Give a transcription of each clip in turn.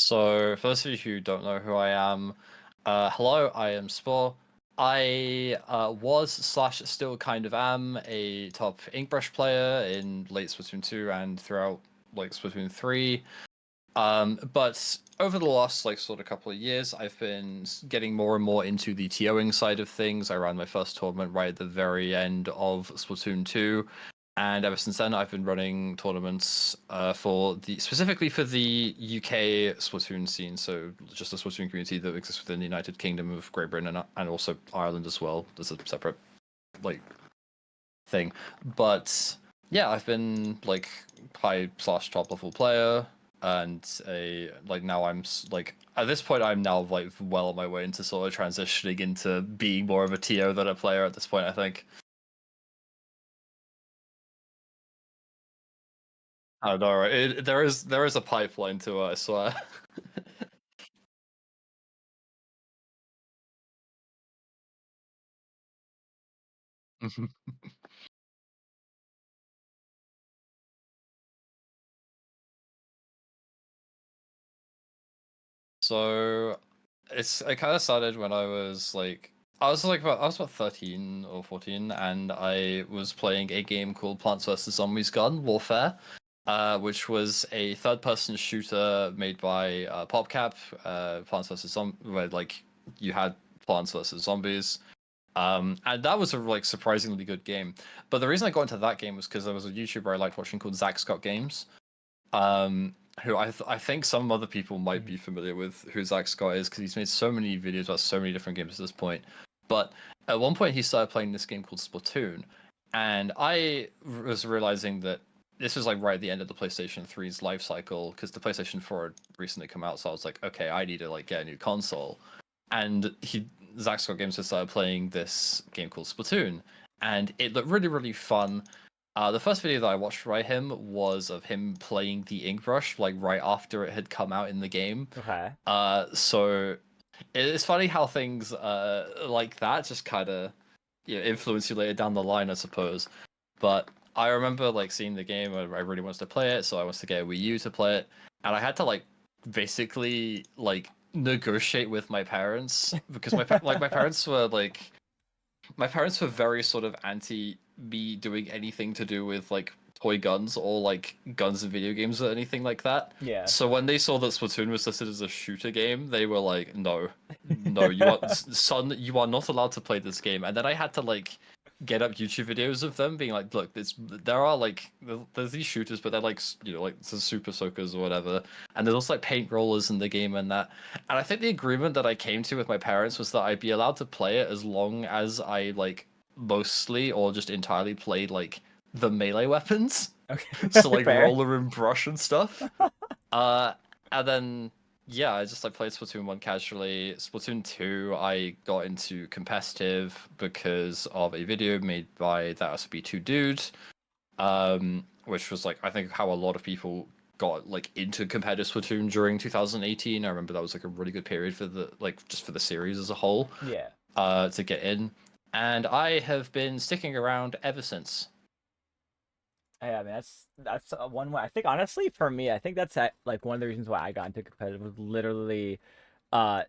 So, for those of you who don't know who I am, hello, I am Spore. I was slash still kind of am a top Inkbrush player in late Splatoon 2 and throughout like Splatoon 3. But over the last like sort of couple of years, I've been getting more and more into the TOing side of things. I ran my first tournament right at the very end of Splatoon 2, and ever since then, I've been running tournaments specifically for the UK Splatoon scene. So just the Splatoon community that exists within the United Kingdom of Great Britain and also Ireland as well. There's a separate like thing, but yeah, I've been like high slash top level player, and now I'm like at this point I'm now like well on my way into sort of transitioning into being more of a TO than a player at this point, I think. I don't know, right? There is a pipeline to it, I swear. So it kind of started when I was about 13 or 14, and I was playing a game called Plants vs Zombies Garden Warfare, which was a third-person shooter made by PopCap. Plants vs Zombies, where like you had Plants vs Zombies. And that was a like surprisingly good game. But the reason I got into that game was because there was a YouTuber I liked watching called Zach Scott Games, who I think some other people might be familiar with who Zach Scott is because he's made so many videos about so many different games at this point. But at one point he started playing this game called Splatoon, and I was realizing that this was like right at the end of the PlayStation 3's life cycle because the PlayStation 4 had recently come out. So I was like, okay, I need to like get a new console. And Zach Scott Games had started playing this game called Splatoon, and it looked really really fun. The first video that I watched by him was of him playing the ink brush, like right after it had come out in the game. Okay. So it's funny how things like that just kind of influence you later down the line, I suppose. But I remember like seeing the game, I really wanted to play it, so I wanted to get a Wii U to play it, and I had to like basically like negotiate with my parents because my parents were very sort of anti me doing anything to do with like toy guns or like guns in video games or anything like that. Yeah. So when they saw that Splatoon was listed as a shooter game, they were like, "No, no, you are son, you are not allowed to play this game." And then I had to like get up YouTube videos of them being like, "Look, there are like there's these shooters, but they're like like the super soakers or whatever, and there's also like paint rollers in the game and that." And I think the agreement that I came to with my parents was that I'd be allowed to play it as long as I like mostly or just entirely played like the melee weapons. Okay. So like Fair. roller and brush and stuff. Uh and then yeah, I just like played Splatoon 1 casually. Splatoon 2 I got into competitive because of a video made by that SB2 dude. Which was like I think how a lot of people got like into competitive Splatoon during 2018. I remember that was like a really good period for the like just for the series as a whole, Yeah. to get in. And I have been sticking around ever since. Yeah, I mean that's one way. I think honestly for me, I think that's like one of the reasons why I got into competitive was literally uh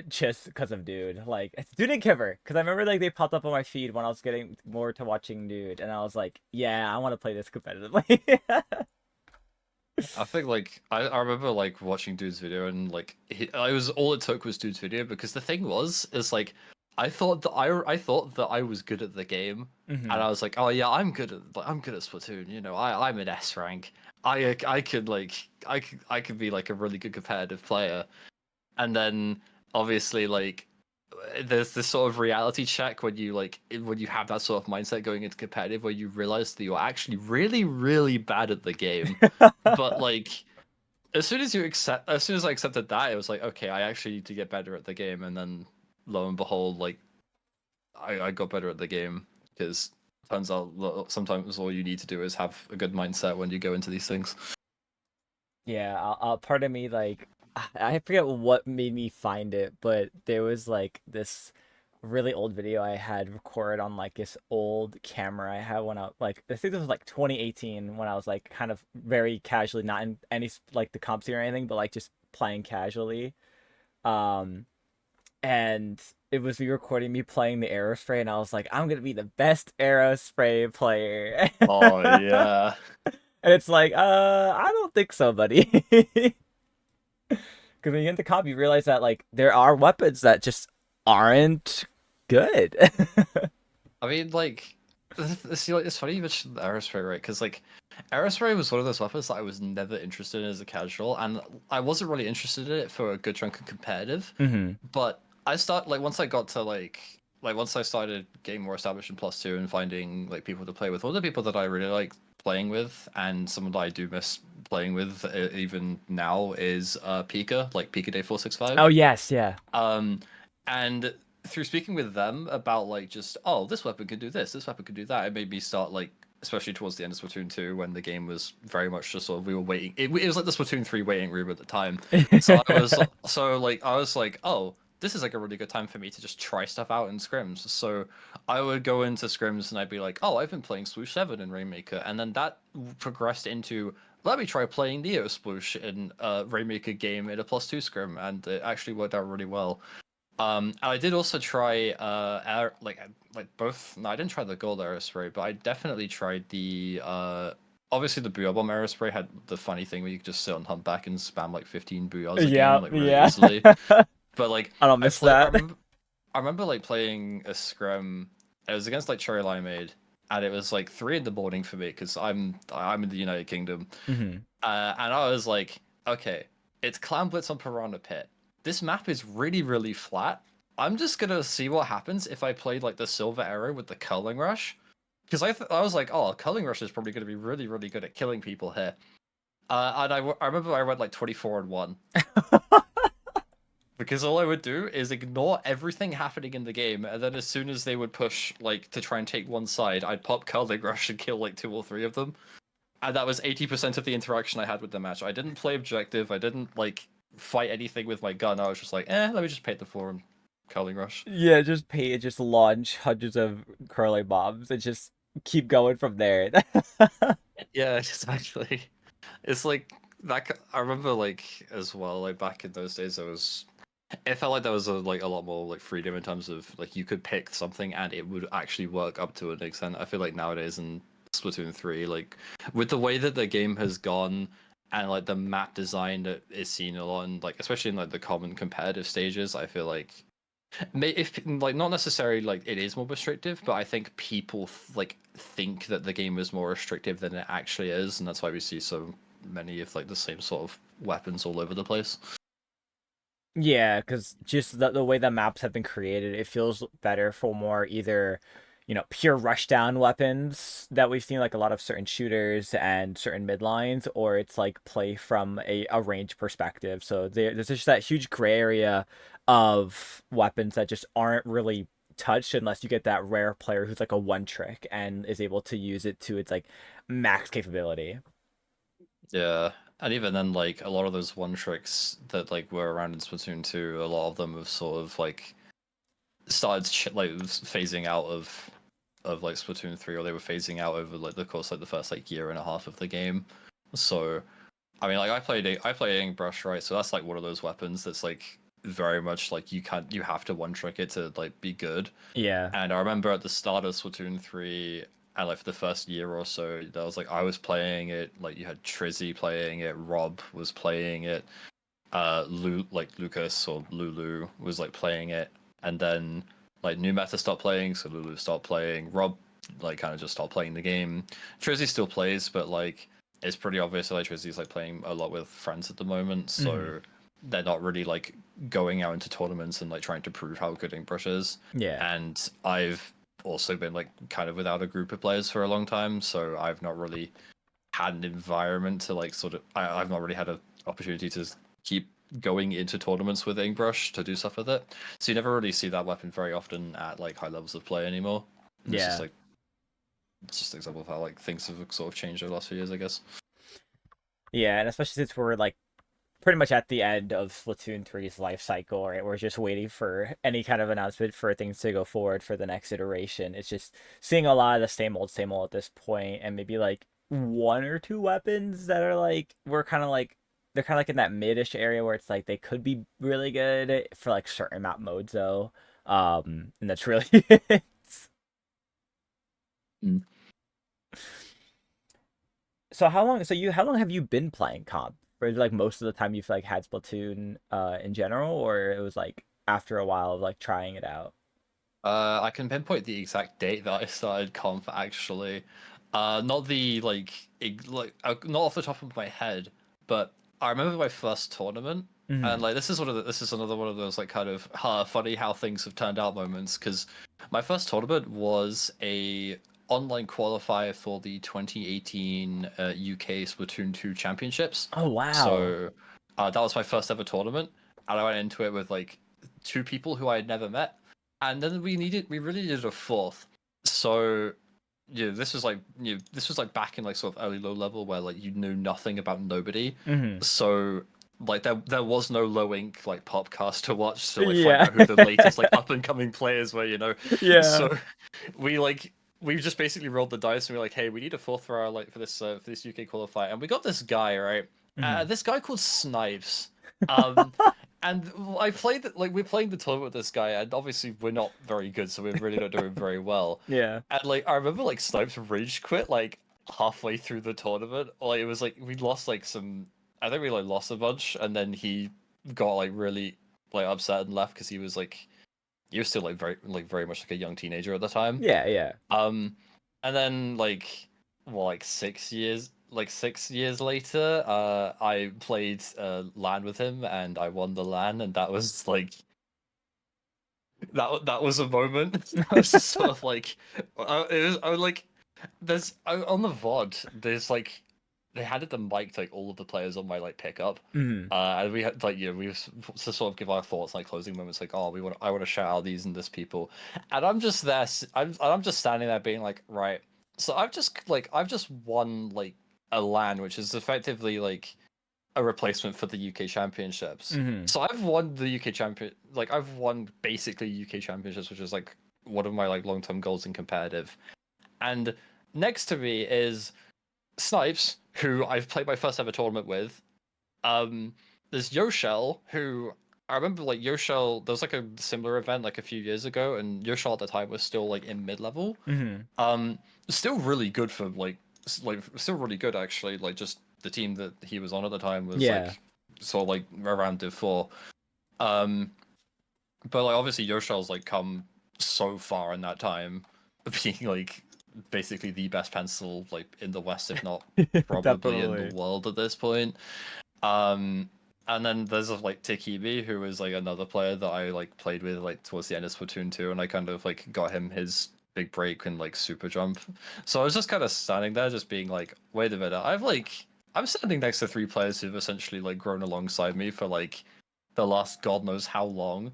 just because of Dude. Like it's Dude and Kiver, because I remember like they popped up on my feed when I was getting more to watching Dude, and I was like, yeah, I want to play this competitively. I think like I remember like watching Dude's video and like I was all it took was Dude's video because the thing was is like I thought that I was good at the game and Hmm. I was like, oh yeah, I'm good at Splatoon, I'm an S rank. I could like I could be like a really good competitive player. And then obviously like there's this sort of reality check when you have that sort of mindset going into competitive where you realize that you're actually really really bad at the game. But like as soon as I accepted that, it was like, okay, I actually need to get better at the game. And then lo and behold, like I got better at the game because turns out sometimes all you need to do is have a good mindset when you go into these things. Yeah, part of me like I forget what made me find it, but there was like this really old video I had recorded on like this old camera I had when I think this was like 2018 when I was like kind of very casually not in any like the comp scene or anything, but like just playing casually. Um, and it was re-recording me playing the Aerospray, and I was like, I'm gonna be the best Aerospray player. Oh yeah. And it's like, I don't think so, buddy. Because when you get into comp, you realize that like there are weapons that just aren't good. I mean, like, see, like, it's funny you mentioned Aerospray, right? Because like, Aerospray was one of those weapons that I was never interested in as a casual, and I wasn't really interested in it for a good chunk of competitive. Hmm. But I start like once I got to like once I started getting more established in plus two and finding like people to play with, all the people that I really like playing with, and someone that I do miss playing with even now is Pika, like Pika Day Oh 465. yes, yeah. Um, and through speaking with them about like just this weapon can do this weapon can do that, it made me start like especially towards the end of Splatoon 2 when the game was very much just sort of we were waiting. It was like the Splatoon 3 waiting room at the time. I was like, oh, this is like a really good time for me to just try stuff out in scrims. So I would go into scrims and I'd be like, oh, I've been playing Sploosh 7 in Rainmaker, and then that progressed into let me try playing Neo Sploosh in a Rainmaker game in a plus two scrim, and it actually worked out really well. I did also try like both. No, I didn't try the gold aerospray, but I definitely tried the obviously the Booyah Bomb aerospray had the funny thing where you could just sit on humpback and spam like 15 booyahs a game Yeah, like really yeah. easily. But like I don't miss that. I remember like playing a scrim. It was against like Cherry Limeade, and it was like 3 in the morning for me because I'm in the United Kingdom, Hmm. and I was like, okay, it's Clown Blitz on Piranha Pit. This map is really, really flat. I'm just gonna see what happens if I played like the Silver Arrow with the Curling Rush. Because I was like, oh, Curling Rush is probably gonna be really, really good at killing people here. And I remember I went like 24-1. Because all I would do is ignore everything happening in the game, and then as soon as they would push like to try and take one side, I'd pop Curling Rush and kill like 2 or 3 of them. And that was 80% of the interaction I had with the match. I didn't play objective. I didn't like fight anything with my gun. I was just like, let me just paint the floor and curling rush. Yeah, just pay, just launch hundreds of curling bombs and just keep going from there. Yeah, exactly. It's like that. I remember like as well. Like back in those days, there was. It felt like there was like a lot more like freedom in terms of like you could pick something and it would actually work up to an extent. I feel like nowadays in Splatoon 3, like with the way that the game has gone and like the map design that is seen a lot, and like especially in like the common competitive stages, I feel like if like not necessarily like it is more restrictive, but I think people like think that the game is more restrictive than it actually is, and that's why we see so many of like the same sort of weapons all over the place. Yeah, because just the way the maps have been created, it feels better for more either, pure rushdown weapons that we've seen like a lot of certain shooters and certain mid lines, or it's like play from a range perspective. So there's just that huge gray area of weapons that just aren't really touched unless you get that rare player who's like a one trick and is able to use it to its like max capability. Yeah, and even then, like a lot of those one tricks that like were around in Splatoon 2, a lot of them have sort of like started like phasing out of like Splatoon 3, or they were phasing out over like the course like the first like year and a half of the game. So I mean, like I play Airbrush, right? So that's like one of those weapons that's like very much like you have to one trick it to like be good. Yeah. And I remember at the start of Splatoon 3, and like for the first year or so, that was like I was playing it, like you had Trizzy playing it, Rob was playing it, like Lucas or Lulu was like playing it, and then like New Meta stopped playing, so Lulu stopped playing. Rob like kind of just stopped playing the game. Trizzy still plays, but like it's pretty obvious that like Trizzy's like playing a lot with friends at the moment, Hmm. so they're not really like going out into tournaments and like trying to prove how good Inkbrush is. Yeah. And I've also been like kind of without a group of players for a long time, so I've not really had an environment to like sort of I've not really had an opportunity to keep going into tournaments with Inkbrush to do stuff with it. So you never really see that weapon very often at like high levels of play anymore. And Yeah. it's just an example of how like things have sort of changed over the last few years, I guess. Yeah, and especially since we're like pretty much at the end of Splatoon 3's life cycle, right? We're just waiting for any kind of announcement for things to go forward for the next iteration. It's just seeing a lot of the same old at this point, and maybe like one or two weapons that are like we're kind of like they're kind of like in that mid-ish area where it's like they could be really good for like certain map modes though. And that's really it. Mm. So how long have you been playing comp? For like most of the time you've like had Splatoon in general, or it was like after a while of like trying it out? I can pinpoint the exact date that I started conf actually. Not the not off the top of my head, but I remember my first tournament, and Hmm. like this is another one of those like kind of funny how things have turned out moments. Because my first tournament was a online qualifier for the 2018 UK Splatoon 2 Championships. Oh wow. So that was my first ever tournament, and I went into it with like two people who I had never met, and then we really needed a fourth. So yeah, this was like back in like sort of early low level where like you knew nothing about nobody. Hmm. So like there was no low ink like popcast to watch to like find Yeah. out who the latest like up and coming players were, you know. Yeah. So we like we just basically rolled the dice and we were like, hey, we need a fourth for our like for this UK qualifier, and we got this guy, right? Hmm. This guy called Snipes. Um, and I played like we're playing the tournament with this guy, and obviously we're not very good, so we're really not doing very well. Yeah. And like I remember like Snipes rage quit like halfway through the tournament. Like it was like we lost like some. I think we like lost a bunch, and then he got like really like upset and left because he was still like very much like a young teenager at the time. Yeah. Yeah. Um, and then like 6 years, like 6 years later, I played LAN with him and I won the LAN, and that was like that was a moment. I was just sort of like, it was I was like, on the VOD, there's like they had it the mic to like all of the players on my like pickup. Hmm. And we had like we to sort of give our thoughts like closing moments like I want to shout out these and this people, and I'm just there I'm just standing there being like, right, so I've just won like a LAN, which is effectively like a replacement for the UK Championships. Hmm. So I've won the UK champion, like I've won basically UK Championships, which is like one of my like long term goals in competitive. And next to me is Snipes, who I've played my first ever tournament with. Um, there's Yoshell, who I remember like Yoshell. There was like a similar event like a few years ago, and Yoshell at the time was still like in mid level. Hmm. Still really good for like still really good actually. Like just the team that he was on at the time was Yeah. like sort of like around Div 4. Um, but like obviously Yoshell's like come so far in that time, being like basically the best pencil like in the West, if not probably in the Definitely. world at this point. Um, and then there's like Tikimi, who was like another player that I like played with like towards the end of Splatoon 2, and I kind of like got him his big break and like super jump. So I was just kind of standing there, just being like, wait a minute, I'm standing next to three players who've essentially like grown alongside me for like the last god knows how long.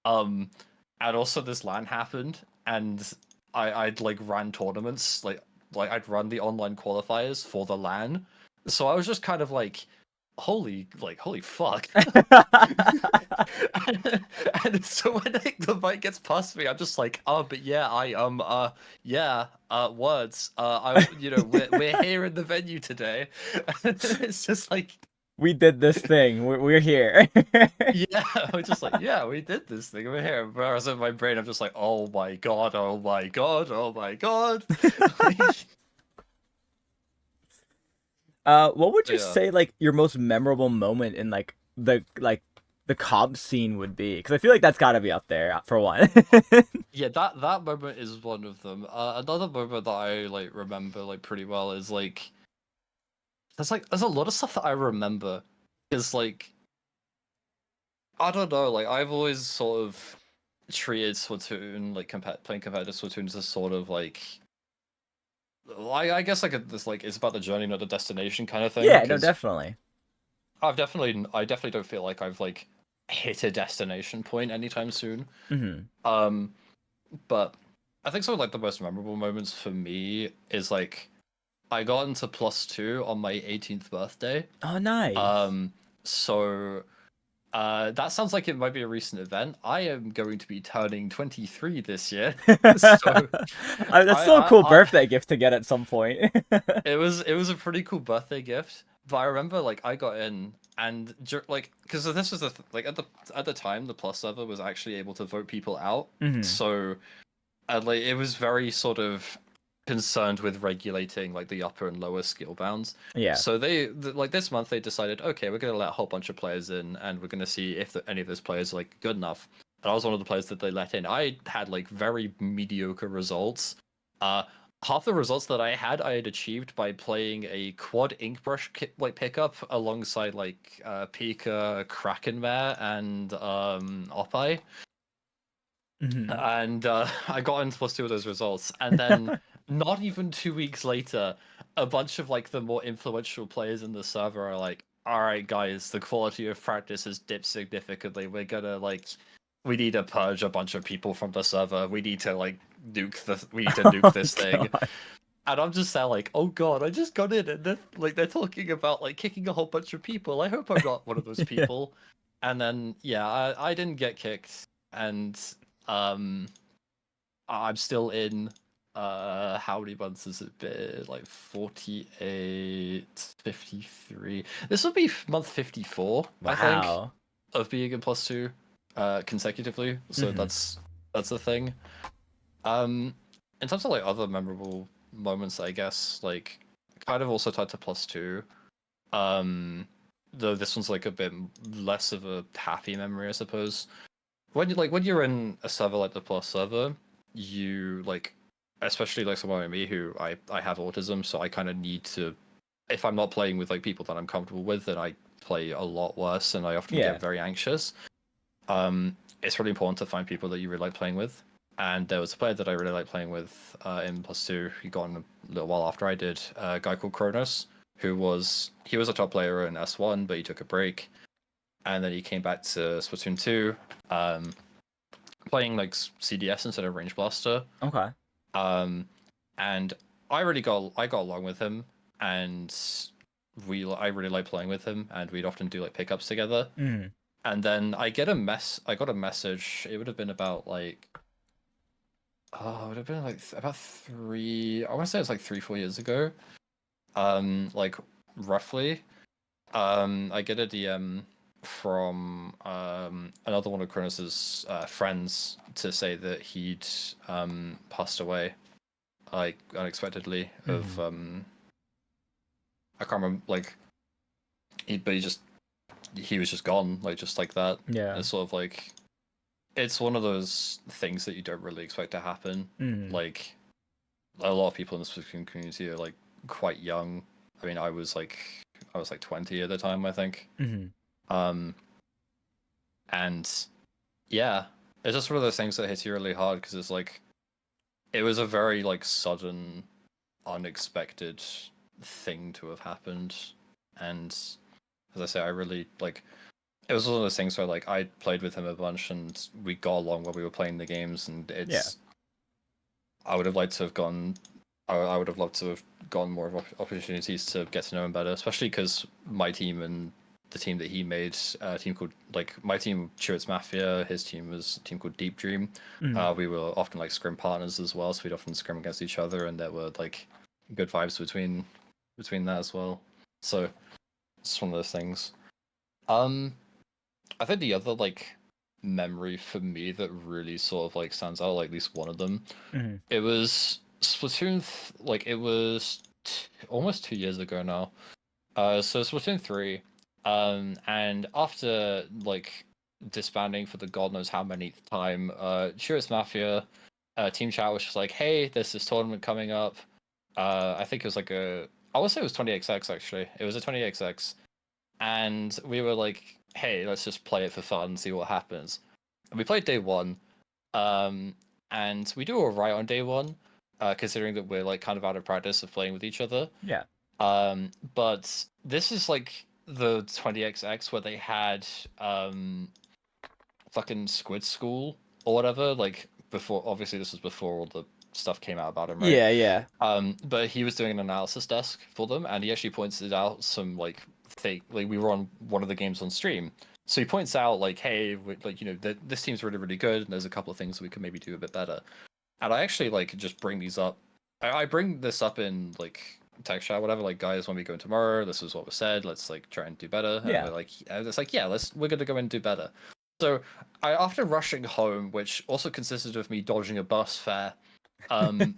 Um, and also this LAN happened, and I'd like ran tournaments, like I'd run the online qualifiers for the LAN, so I was just kind of like, holy fuck. And so when the mic gets past me, I'm just like, oh, but yeah, yeah, words, we're here in the venue today. It's just like, We did this thing. We're here. yeah, I'm just like, yeah, we did this thing over here. Whereas in my brain, I'm just like, oh my god, oh my god, oh my god. What would you Yeah, say like your most memorable moment in the comp scene would be? Because I feel like that's got to be up there for one. yeah, that moment is one of them. Another moment that I like remember like pretty well is like there's a lot of stuff that I remember because like I don't know, like I've always sort of treated Splatoon like playing competitive Splatoon as a sort of like I guess like this like it's about the journey, not the destination kind of thing. Yeah, no, Because definitely. I definitely don't feel like I've like hit a destination point anytime soon. Hmm. Um, but I think some of like the most memorable moments for me is like I got into +2 on my 18th birthday. Oh, nice. Um, so that sounds like it might be a recent event. I am going to be turning 23 this year, so That's still a cool birthday gift to get at some point. it was a pretty cool birthday gift, but I remember like I got in and like because this was like at the time the plus server was actually able to vote people out, so like it was very sort of concerned with regulating like the upper and lower skill bounds. Yeah. So like this month they decided, okay, we're going to let a whole bunch of players in, and we're going to see if any of those players are like good enough. And I was one of the players that they let in. I had like very mediocre results. Half the results that I had achieved by playing a quad ink brush like pickup alongside like Pika, Krakenmare, and Opeye. And I got into plus 2 of those results, and then not even 2 weeks later, a bunch of like the more influential players in the server are like, "All right, guys, the quality of practice has dipped significantly. We're gonna like, we need to purge a bunch of people from the server. We need to like we need to nuke this thing." God. And I'm just there like, "Oh God, I just got in, and they're talking about like kicking a whole bunch of people. I hope I'm not one of those Yeah. people." And then yeah, I didn't get kicked, and um, I'm still in. How many months has it been? Like 48, 53. This will be month 54, I think, Wow. of being in plus 2, consecutively. So that's the thing. In terms of like other memorable moments, I guess like kind of also tied to plus 2. Though this one's like a bit less of a happy memory, I suppose. When you're in a server like the plus server, you like, especially like someone like me who I have autism, so I kind of need to, if I'm not playing with like people that I'm comfortable with, then I play a lot worse and I often Yeah. get very anxious. It's really important to find people that you really like playing with. And there was a player that I really like playing with in plus 2. He got on a little while after I did. A guy called Kronos, he was a top player in S1, but he took a break, and then he came back to Splatoon 2. Playing like CDS instead of Range Blaster. Okay. And I got along with him, and I really like playing with him, and we'd often do like pickups together. And then I got a message. It would have been about like, oh, it would have been like about three. I want to say it was like 3-4 years ago. Like roughly. I get a DM from another one of Kronos's friends to say that he'd passed away like unexpectedly of I can't remember, like he was just gone, like just like that. Yeah. It's sort of like, it's one of those things that you don't really expect to happen. Like a lot of people in the Splatoon community are like quite young. I mean, I was like 20 at the time, I think. And yeah, it's just one of those things that hits you really hard because it's like, it was a very like sudden, unexpected thing to have happened. And as I say, I really like, it was one of those things where like I played with him a bunch and we got along while we were playing the games, and it's, I would have liked to have gone. I would have loved to have gone more of opportunities to get to know him better, especially because my team and the team that he made, a team called like my team, Churits Mafia, his team was a team called Deep Dream. We were often like scrim partners as well, so we'd often scrim against each other, and there were like good vibes between that as well. So it's one of those things. I think the other like memory for me that really sort of like stands out, like at least one of them, it was Splatoon. Like it was almost 2 years ago now. So Splatoon 3, and after like disbanding for the god knows how many time, Churits Mafia, Team Chat was just like, hey, there's this tournament coming up. I think it was like I would say it was 20XX actually. It was a 20XX, and we were like, hey, let's just play it for fun and see what happens. And we played day one, and we do alright on day one, considering that we're like kind of out of practice of playing with each other. Yeah. But this is like the 20XX where they had fucking Squid School or whatever, like before, obviously this was before all the stuff came out about him, right? Yeah. But he was doing an analysis desk for them, and he actually pointed out some like fake, like we were on one of the games on stream, so he points out like, hey, like, you know, this team's really really good, and there's a couple of things we could maybe do a bit better. And I actually like just bring these up. I bring this up in like text chat, whatever, like, guys, when we go in tomorrow, this is what was said. Let's like try and do better. And Yeah. we're like, it's like, yeah, we're gonna go and do better. So after rushing home, which also consisted of me dodging a bus fare, I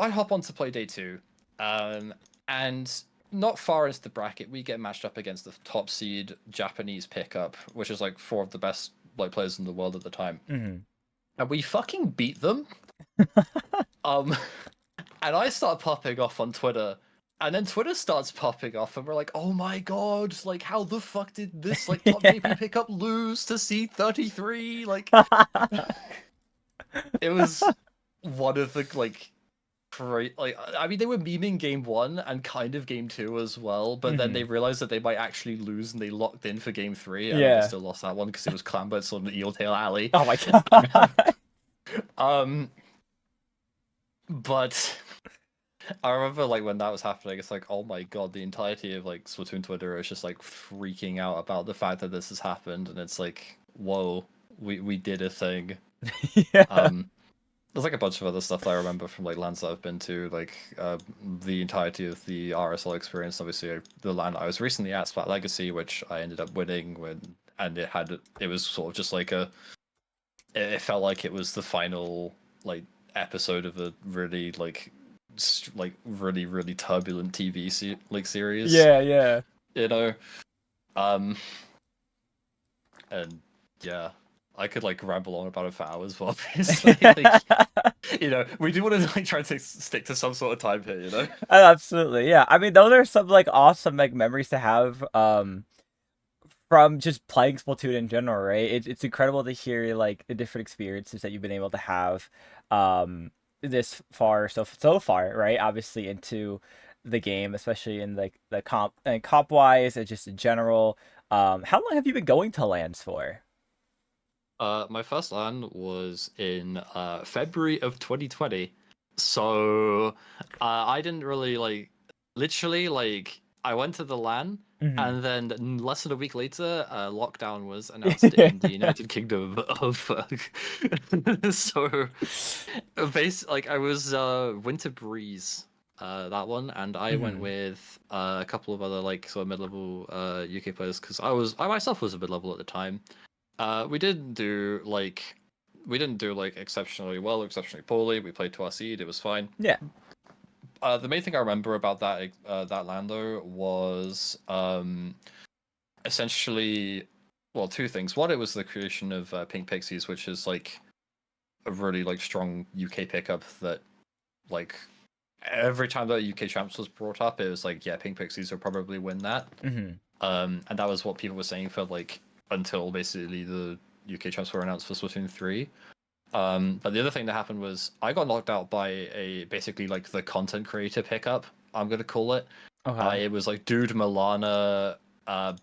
hop on to play day 2, and not far into the bracket, we get matched up against the top seed Japanese pickup, which is like 4 of the best like players in the world at the time, Mm-hmm. and we fucking beat them. And I start popping off on Twitter, and then Twitter starts popping off, and we're like, "Oh my god! Like, how the fuck did this like top JP pickup lose to C33? Like, it was one of the like great like I mean they were memeing game 1 and kind of game 2 as well, but then they realized that they might actually lose, and they locked in for game 3, and they still lost that one because it was Clambert on the Eel Tail Alley. Oh my god. But I remember like when that was happening, it's like, oh my god, the entirety of like Splatoon Twitter is just like freaking out about the fact that this has happened, and it's like, whoa, we did a thing. Yeah. There's like a bunch of other stuff that I remember from like lands that I've been to, like the entirety of the RSL experience. Obviously, the land I was recently at, Splat Legacy, which I ended up winning and it was sort of just like it felt like it was the final like episode of a really like really turbulent TV series. Yeah. You know, and yeah, I could like ramble on about it for hours, but obviously, like, we do want to like try to stick to some sort of time here, Absolutely, yeah. I mean, those are some like awesome like memories to have from just playing Splatoon in general, right? It's incredible to hear like the different experiences that you've been able to have this far so far, right? Obviously into the game, especially in like the comp wise and just in general. How long have you been going to LANs for? My first LAN was in February of 2020, so I didn't really like. Literally, like I went to the LAN, and then less than a week later, lockdown was announced in the United Kingdom of. So, like I was Winter Breeze, that one, and I went with a couple of other like sort of mid-level UK players because I myself was a mid-level at the time. We didn't do like exceptionally well, exceptionally poorly. We played to our seed. It was fine. Yeah. The main thing I remember about that Lando was essentially, well, 2 things. One, it was the creation of Pink Pixies, which is like a really like strong UK pickup that like every time that UK champs was brought up, it was like, yeah, Pink Pixies will probably win that. And that was what people were saying for like until basically the UK champs were announced for Splatoon 3. But the other thing that happened was I got knocked out by basically like the content creator pickup, I'm gonna call it. Okay. It was like Dude, Milana,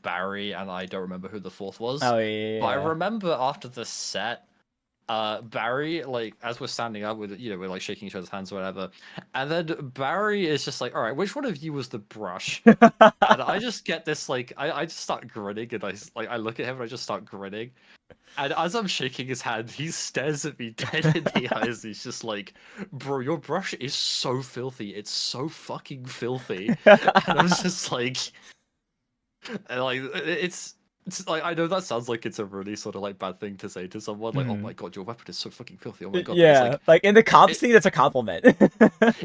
Barry, and I don't remember who the 4th was. Oh yeah. But I remember after the set, Barry, like as we're standing up with we're like shaking each other's hands or whatever, and then Barry is just like, all right, which one of you was the brush? And I just get this like I just start grinning, and I look at him and I just start grinning. And as I'm shaking his hand, he stares at me dead in the eyes. He's just like, bro, your brush is so filthy. It's so fucking filthy. And I'm just like, it's like, I know that sounds like it's a really sort of like bad thing to say to someone. Like, oh my god, your weapon is so fucking filthy. Oh my god. Yeah, like in the comp scene, that's a compliment.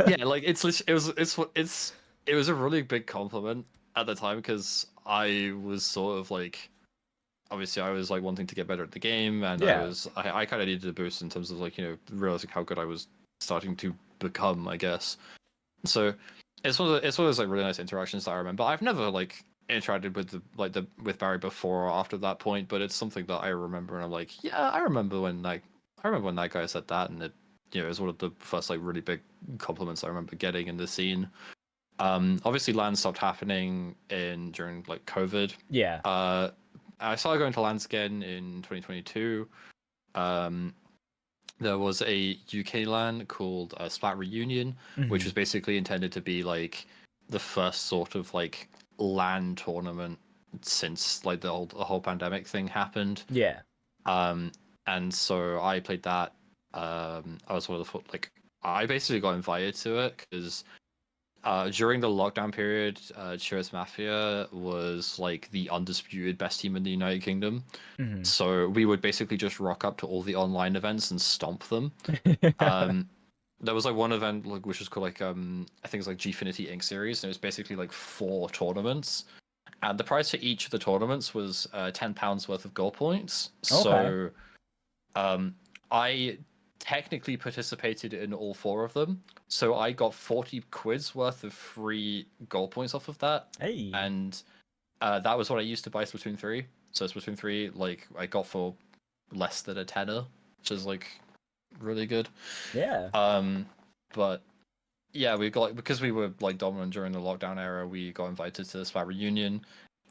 Yeah, like it was a really big compliment at the time because I was sort of like, obviously I was like wanting to get better at the game, and I kind of needed a boost in terms of like realizing how good I was starting to become, I guess. So it's one of those like really nice interactions that I remember. I've never like interacted with Barry before or after that point, but it's something that I remember, and I'm like, yeah, I remember when that guy said that, and it was one of the first like really big compliments I remember getting in the scene. Obviously LAN stopped happening during like COVID. Yeah. I started going to LANs again in 2022. There was a UK LAN called Splat Reunion, which was basically intended to be like the first sort of like LAN tournament since like the whole pandemic thing happened. Yeah. And so I played that. I was one of the I basically got invited to it because during the lockdown period, Chivas Mafia was like the undisputed best team in the United Kingdom. Mhm. So we would basically just rock up to all the online events and stomp them. Um, there was like one event like which was called like I think it's like Gfinity Inc. series, and it was basically like 4 tournaments, and the prize for each of the tournaments was £10 worth of gold points. Okay. So um, I technically participated in all 4 of them, so I got 40 quids worth of free gold points off of that, Hey. and that was what I used to buy Splatoon 3. So Splatoon 3, like I got for less than a tenner, which is like really good. Yeah. But yeah, we got because we were like dominant during the lockdown era. We got invited to the Splat reunion,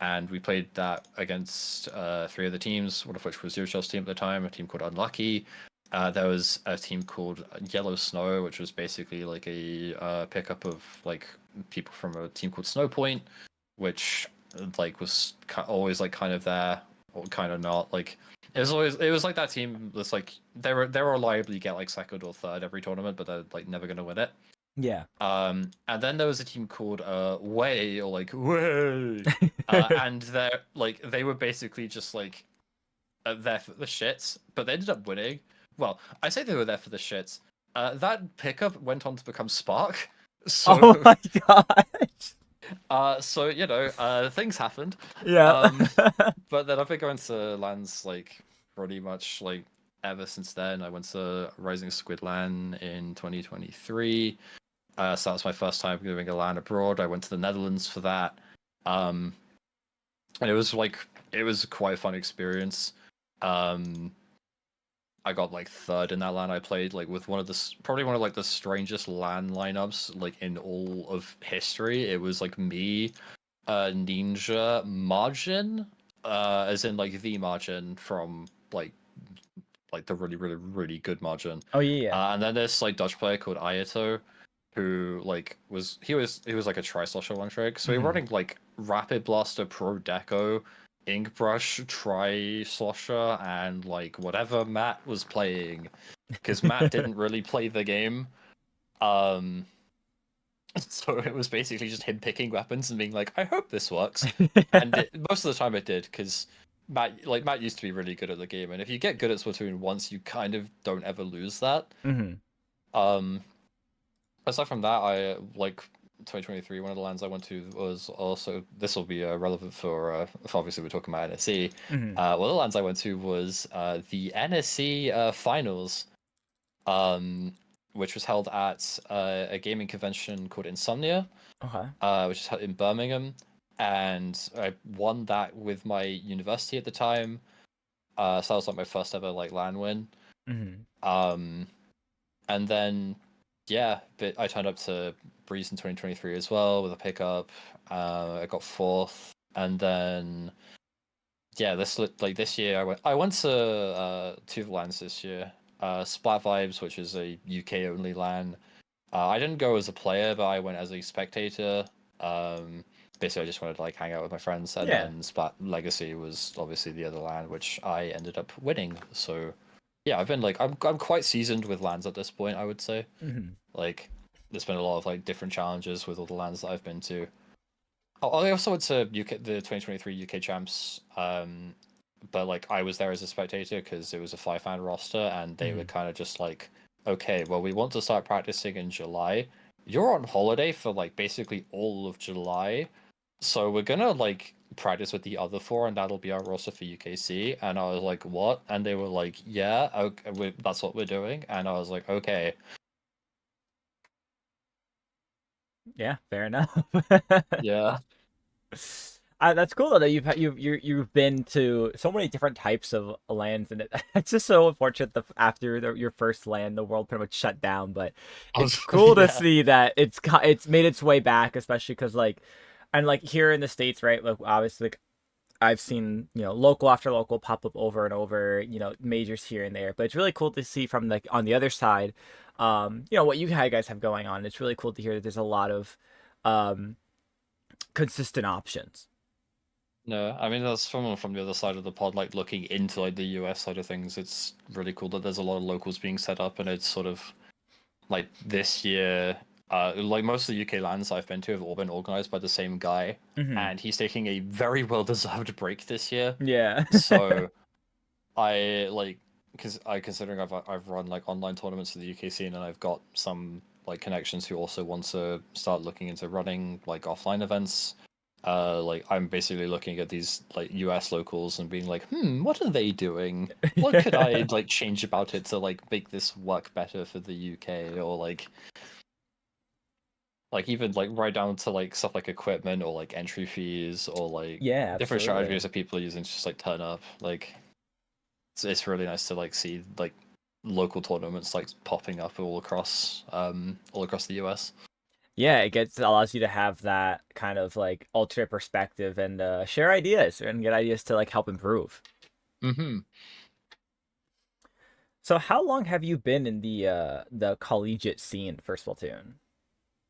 and we played that against 3 other teams. One of which was Zeroshell's team at the time, a team called Unlucky. There was a team called Yellow Snow, which was basically like a pickup of like people from a team called Snowpoint, which like was always like kind of there or kind of not. Like it was like that team that's like they're reliably get like second or third every tournament, but they're like never gonna win it. Yeah. And then there was a team called Way or like Way, and they're like they were basically just like there for the shits, but they ended up winning. Well, I say they were there for the shits. That pickup went on to become Spark, Oh so my gosh. so you know things happened. Yeah. Um, but then I've been going to lands like pretty much like ever since then. I went to Rising Squid LAN in 2023. So that was my first time doing a LAN abroad. I went to the Netherlands for that. Um, and it was quite a fun experience. Um, I got like third in that LAN. I played like with probably one of like the strangest LAN lineups like in all of history. It was like me, Ninja, Margin, as in like the Margin from like the really really really good Margin. Oh yeah. And then there's like Dutch player called Ayato, who like he was like a tri-slosher one trick. So we were Mhm. running like Rapid Blaster, Pro Deco, Ink Brush, tri-slosher, and like whatever Matt was playing, because Matt didn't really play the game. Um, so it was basically just him picking weapons and being like, I hope this works, and most of the time it did, because. Matt used to be really good at the game, and if you get good at Splatoon once, you kind of don't ever lose that. Mhm. Um, Aside from that, I like 2023. One of the lands I went to was also this will be relevant for obviously we're talking about NSE. Mhm. One of the lands I went to was the NSE finals, um, which was held at a gaming convention called Insomnia, Okay. which is held in Birmingham, and I won that with my university at the time. So that was like my first ever like LAN win. Mhm. Um, And then, yeah, but I turned up to Breeze in 2023 as well with a pickup. I got fourth, and then yeah, this year I went to 2 LANs this year. Splat Vibes, which is a UK only LAN. I didn't go as a player, but I went as a spectator. Um, Basically, I just wanted to like hang out with my friends, and Yeah. then Splat Legacy was obviously the other LAN, which I ended up winning. So yeah, I've been like I'm quite seasoned with LANs at this point, I would say. Mhm. Like there's been a lot of like different challenges with all the LANs that I've been to. I also went to the 2023 UK champs, but like I was there as a spectator because it was a 5-man roster, and they were Mhm. kind of just like, okay, well we want to start practicing in July. You're on holiday for like basically all of July, so we're gonna like practice with the other 4, and that'll be our roster for UKC. And I was like, what? And they were like, yeah, okay, that's what we're doing. And I was like, okay. Yeah. Fair enough. Yeah. That's cool though that you've been to so many different types of lands, and it's just so unfortunate that after your first land, the world pretty much shut down. But I it's was, cool to yeah. see that it's made its way back, especially because like, and like here in the States, right? Like obviously, like I've seen local after local pop up over and over, majors here and there. But it's really cool to see from like on the other side, what you guys have going on. It's really cool to hear that there's a lot of um consistent options. No, I mean that's someone from the other side of the pod, like looking into like the US side of things. It's really cool that there's a lot of locals being set up, and it's sort of like this year. like most of the UK lands I've been to have all been organized by the same guy, Hmm. and he's taking a very well-deserved break this year. Yeah. So I like, because considering I've run like online tournaments for the UK scene, and I've got some like connections who also want to start looking into running like offline events. Like I'm basically looking at these like US locals and being like, what are they doing? What could I like change about it to like make this work better for the UK, or like even like right down to like stuff like equipment or like entry fees or like Yeah, different absolutely. strategies that people are using to just like turn up. Like it's really nice to like see like local tournaments like popping up all across the US. Yeah, allows you to have that kind of like alternate perspective and share ideas and get ideas to like help improve. Mm-hmm. So how long have you been in the collegiate scene for Splatoon?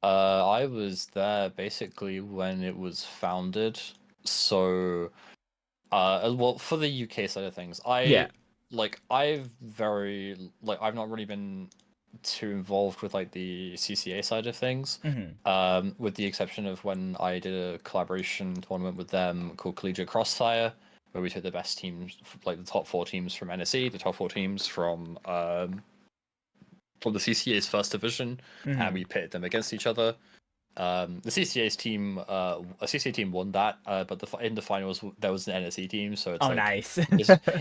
I was there basically when it was founded. So well, for the UK side of things, Yeah. I've not really been too involved with like the CCA side of things. Hmm. With the exception of when I did a collaboration tournament with them called Collegiate Crossfire, where we took the best teams, like the top four teams from NSE, the top four teams from the CCA's first division, and Hmm. we pitted them against each other. The a CCA team won that, but in the finals there was an NSE team, so it's Oh, like nice.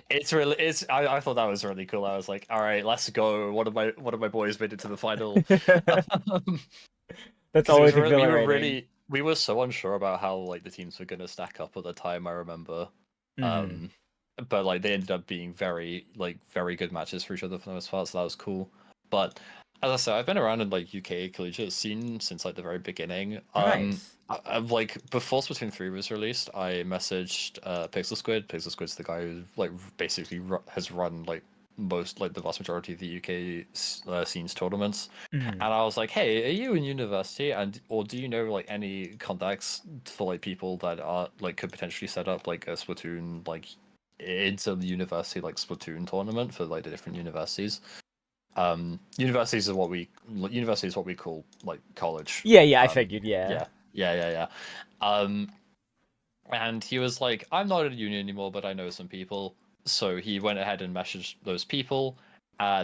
it's really it's. I thought that was really cool. I was like, all right, let's go. One of my boys made it to the final. That's Because it was always really exhilarating. we were so unsure about how like the teams were gonna stack up at the time. I remember, Hmm. um, but like they ended up being very good matches for each other for the most part, so that was cool. But as I said, I've been around in like UK collegiate scene since like the very beginning. Nice. I've like before Splatoon 3 was released, I messaged Pixel Squid. Pixel Squid's the guy who like basically has run like most like the vast majority of the UK scenes tournaments. Hmm. And I was like, "Hey, are you in university? And or do you know like any contacts for like people that are like could potentially set up like a Splatoon like into the university like Splatoon tournament for like the different universities?" University is what we call like college. Yeah, yeah, I Um, figured, yeah. yeah, yeah. Um, and he was like, "I'm not at a uni anymore, but I know some people." So he went ahead and messaged those people.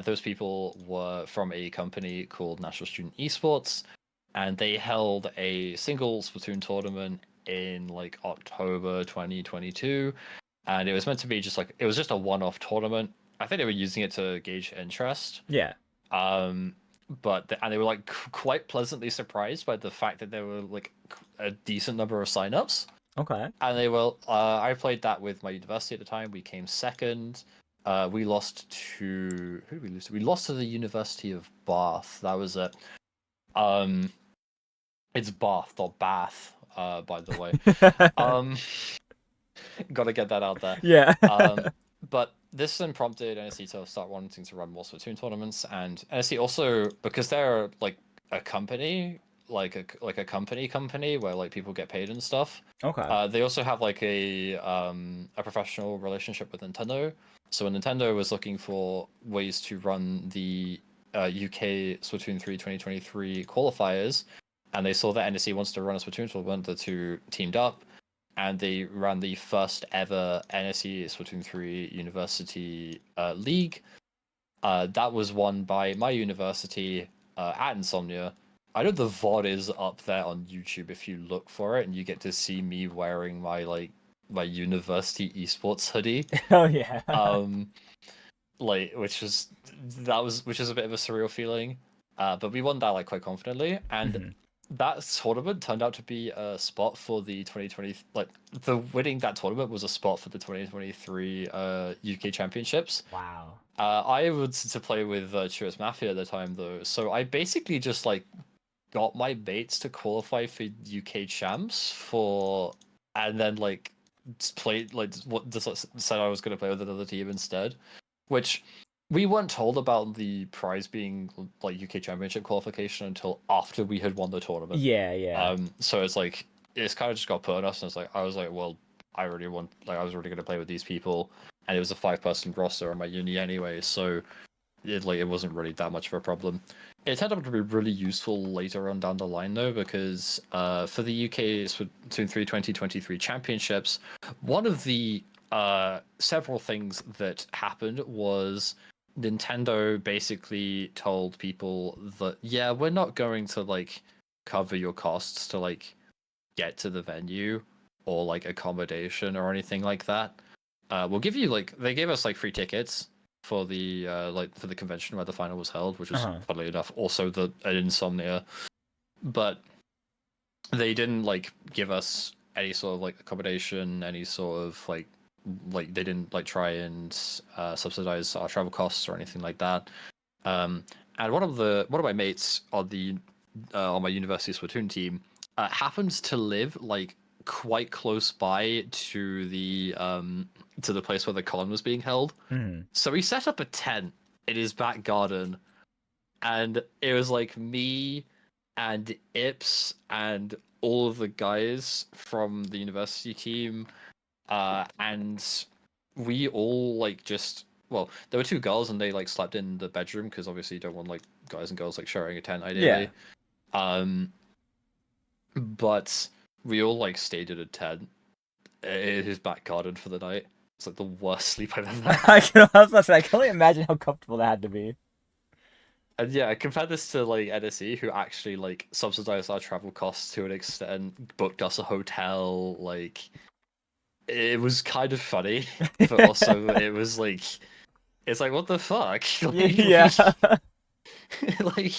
Those people were from a company called National Student Esports, and they held a single Splatoon tournament in like October 2022. And it was meant to be just like it was just a one-off tournament. I think they were using it to gauge interest. Yeah. Um, and they were like quite pleasantly surprised by the fact that there were like a decent number of signups. Okay. And I played that with my university at the time. We came second. We lost to who did we lose to? We lost to the University of Bath. That was it. Um, it's Bath, not Bath. By the way. Um, got to get that out there. Yeah. Um, but this then prompted NSE to start wanting to run more Splatoon tournaments, and NSE also because they're like a company, like a company where like people get paid and stuff. Okay. They also have like a professional relationship with Nintendo. So when Nintendo was looking for ways to run the UK Splatoon 3 2023 qualifiers, and they saw that NSE wants to run a Splatoon tournament, the two teamed up and they ran the first ever NSE Splatoon 3 University League. That was won by my university at Insomnia. I know the VOD is up there on YouTube if you look for it, and you get to see me wearing my university esports hoodie. Oh yeah. Um, like which is a bit of a surreal feeling. But we won that like quite confidently, and Hmm. that tournament turned out to be a spot for the 2020 like the winning that tournament was a spot for the 2023 UK Championships. Wow. I was to play with Churros Mafia at the time though, so I basically just like got my mates to qualify for UK champs for, and then like played like what just said I was going to play with another team instead, which we weren't told about the prize being like UK Championship qualification until after we had won the tournament. Yeah, yeah. So it's like it's kind of just got put on us, and it's like I was like, well, I was already going to play with these people, and it was a 5-person roster on my uni anyway, so it wasn't really that much of a problem. It turned out to be really useful later on down the line, though, because for the UK Splatoon 3 2023 championships, one of the several things that happened was Nintendo basically told people that, yeah, we're not going to like cover your costs to like get to the venue or like accommodation or anything like that. We'll give you like they gave us like free tickets for the for the convention where the final was held, which was funnily enough also an Insomnia, but they didn't like give us any sort of like accommodation, any sort of like they didn't like try and subsidize our travel costs or anything like that. And one of my mates on my university Splatoon team happens to live like quite close by to the place where the con was being held. So he set up a tent in his back garden, and it was like me and Ips and all of the guys from the university team, and we all like just there were two girls and they like slept in the bedroom because obviously you don't want like guys and girls like sharing a tent ideally. But we all like stayed in a tent in his back garden for the night. It's like the worst sleep I've ever had. I can only imagine how comfortable that had to be. And yeah, I compare this to like NSE, who actually like subsidized our travel costs to an extent, booked us a hotel. Like, it was kind of funny, but also it was like, it's like, what the fuck? Like, Yeah. like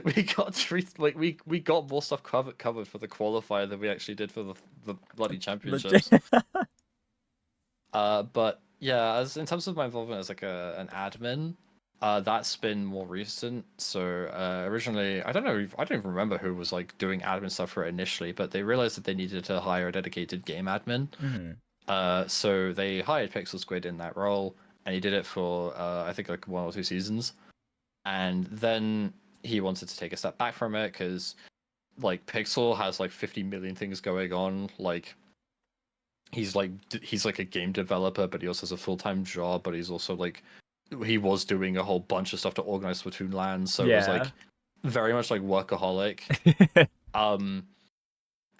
we got we got more stuff covered for the qualifier than we actually did for the bloody championships. But yeah, as in terms of my involvement as like an admin, that's been more recent. So originally, I don't even remember who was like doing admin stuff for it initially, but they realized that they needed to hire a dedicated game admin. So they hired Pixel Squid in that role, and he did it for I think like 1 or 2 seasons, and then he wanted to take a step back from it because like Pixel has like 50 million things going on. Like he's like a game developer, but he also has a full-time job, but he's also like he was doing a whole bunch of stuff to organize Splatoon Land, so it was like very much like workaholic.